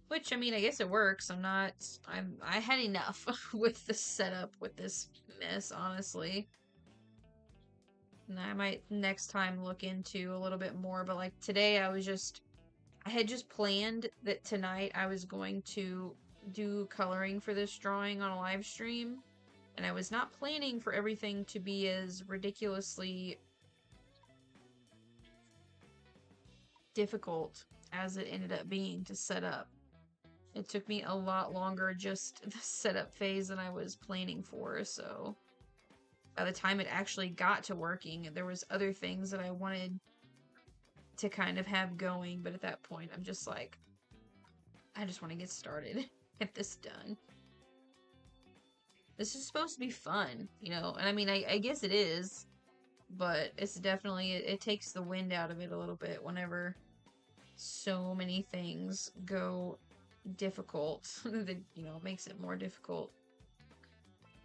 Which, I mean, I guess it works. I had enough with the setup with this mess, honestly. And I might next time look into a little bit more, but like today I had just planned that tonight I was going to do coloring for this drawing on a live stream, and I was not planning for everything to be as ridiculously difficult as it ended up being to set up. It took me a lot longer just the setup phase than I was planning for, so by the time it actually got to working, there was other things that I wanted to kind of have going, but at that point I'm just like, I just want to get started, get this done. This is supposed to be fun, you know, and I mean, I guess it is, but it's definitely, it takes the wind out of it a little bit whenever so many things go difficult. That, you know, makes it more difficult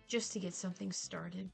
just to get something started.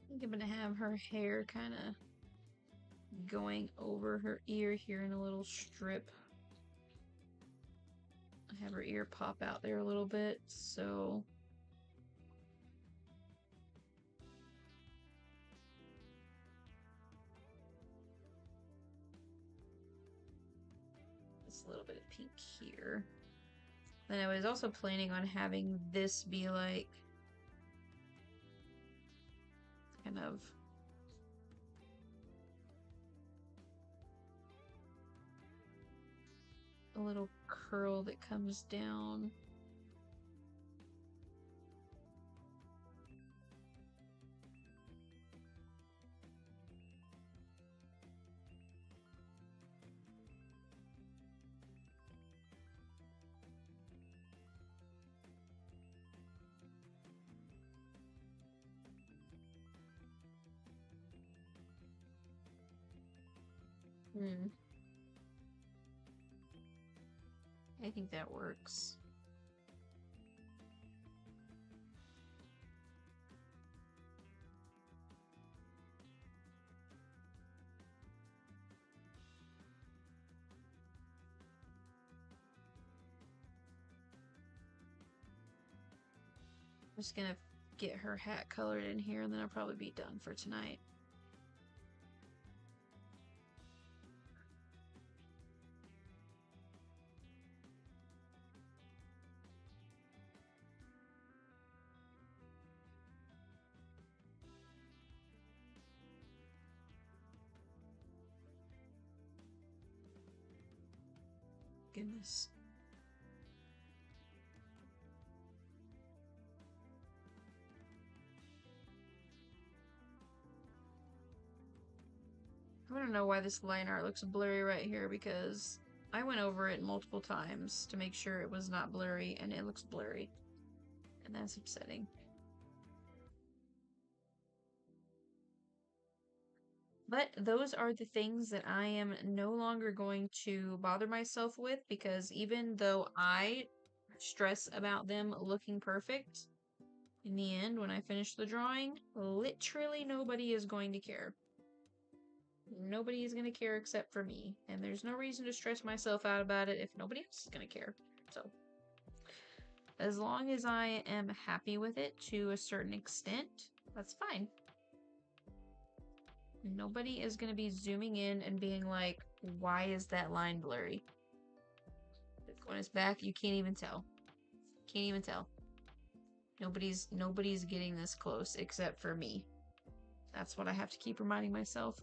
I think I'm gonna have her hair kind of going over her ear here in a little strip. Have her ear pop out there a little bit, so it's a little bit of pink here. Then I was also planning on having this be like kind of a little curl that comes down. I think that works. I'm just gonna get her hat colored in here and then I'll probably be done for tonight. Goodness. I don't know why this line art looks blurry right here because I went over it multiple times to make sure it was not blurry and it looks blurry. And that's upsetting. But those are the things that I am no longer going to bother myself with because even though I stress about them looking perfect, in the end, when I finish the drawing, literally nobody is going to care. Nobody is going to care except for me. And there's no reason to stress myself out about it if nobody else is going to care. So, as long as I am happy with it to a certain extent, that's fine. Nobody is going to be zooming in and being like, why is that line blurry? When it's back, you can't even tell. Can't even tell. Nobody's getting this close except for me. That's what I have to keep reminding myself.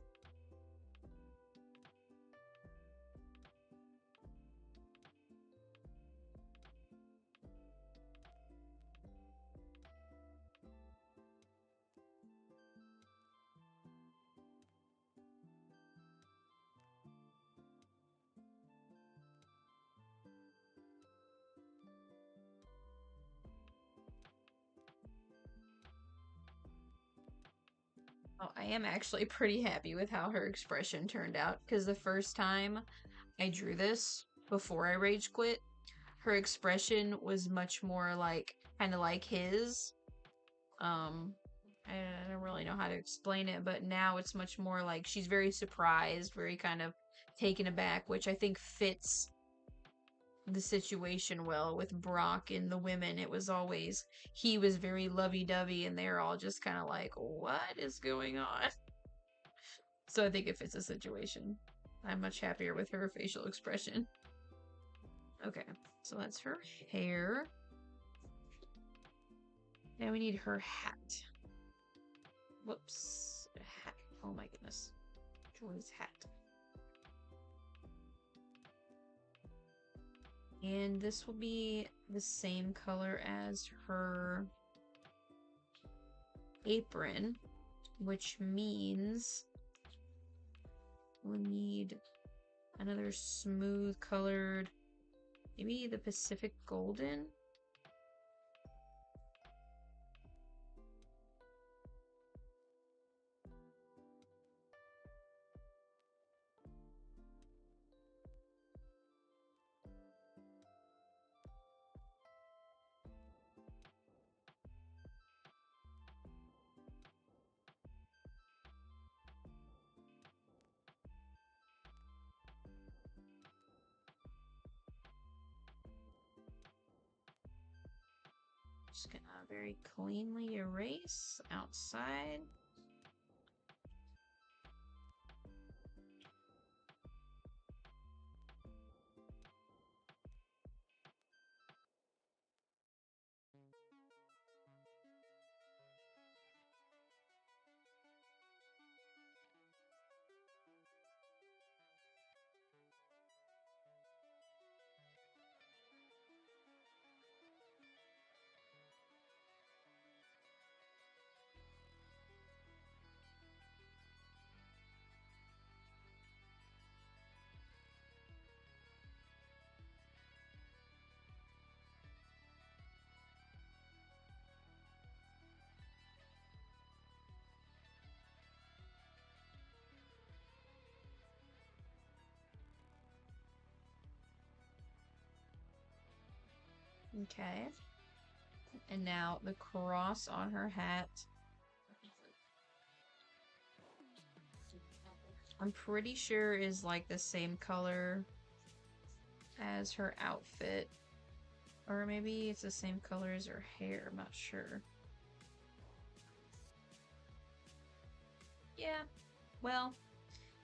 Oh, I am actually pretty happy with how her expression turned out because the first time I drew this before I rage quit, her expression was much more like kind of like his. I don't really know how to explain it, but now it's much more like she's very surprised, very kind of taken aback, which I think fits the situation well with Brock and the women. It was always he was very lovey-dovey and they're all just kind of like, what is going on? So I think it fits the situation. I'm much happier with her facial expression. Okay, so that's her hair. Now we need her hat. Whoops. Hat. Oh my goodness. Joy's hat. And this will be the same color as her apron, which means we'll need another smooth colored, maybe the Pacific Golden. Just gonna very cleanly erase outside. Okay. And now the cross on her hat. I'm pretty sure is like the same color as her outfit. Or maybe it's the same color as her hair, I'm not sure. Yeah, well,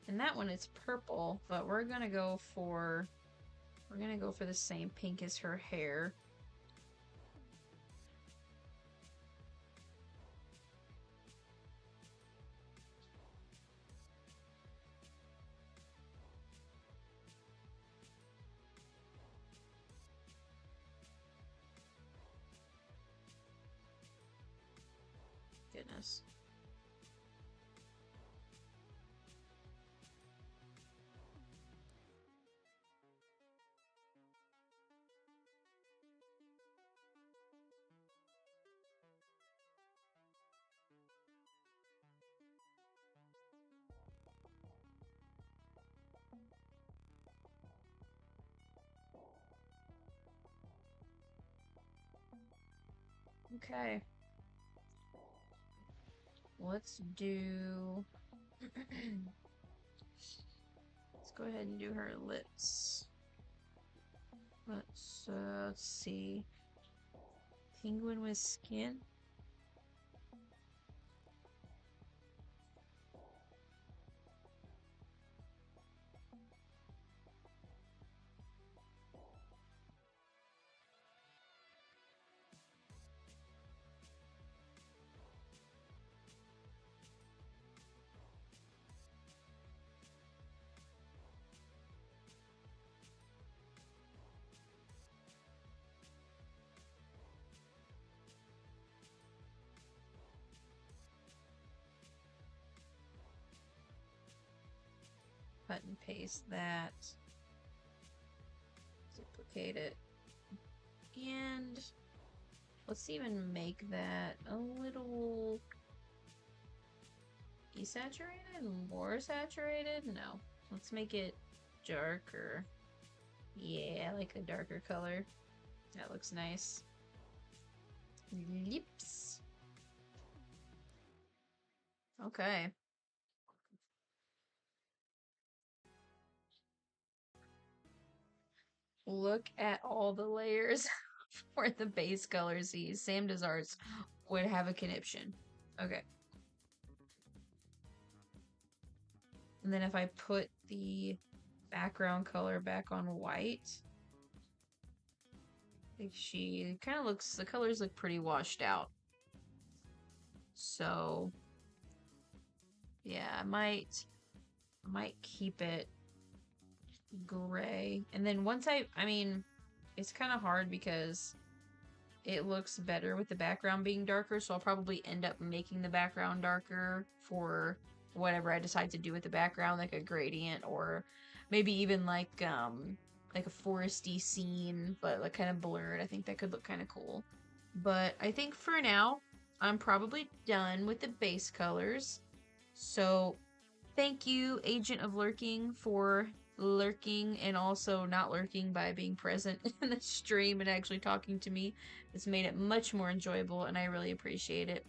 in that one it's purple, but we're gonna go for the same pink as her hair. Goodness. Okay. Let's do... Let's go ahead and do her lips. Let's see. Penguin with skin. Cut and paste that. Duplicate it. And let's even make that a little desaturated? More saturated? No. Let's make it darker. Yeah, I like a darker color. That looks nice. lips. Okay. Look at all the layers for the base colors. See, Sam Does Arts would have a conniption. Okay. And then if I put the background color back on white, I think she kind of looks, the colors look pretty washed out. So, yeah, I might keep it gray. And then once I mean, it's kind of hard because it looks better with the background being darker, so I'll probably end up making the background darker for whatever I decide to do with the background, like a gradient or maybe even like a foresty scene, but like kind of blurred. I think that could look kind of cool. But I think for now, I'm probably done with the base colors. So thank you, Agent of Lurking, for lurking and also not lurking by being present in the stream and actually talking to me. It's made it much more enjoyable and I really appreciate it.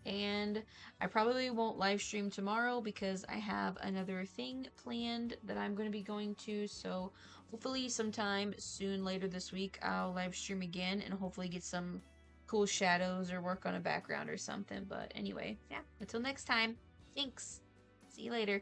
And I probably won't live stream tomorrow because I have another thing planned that I'm going to be going to. So hopefully sometime soon later this week I'll live stream again and hopefully get some cool shadows or work on a background or something. But anyway, yeah, until next time. Thanks. See you later.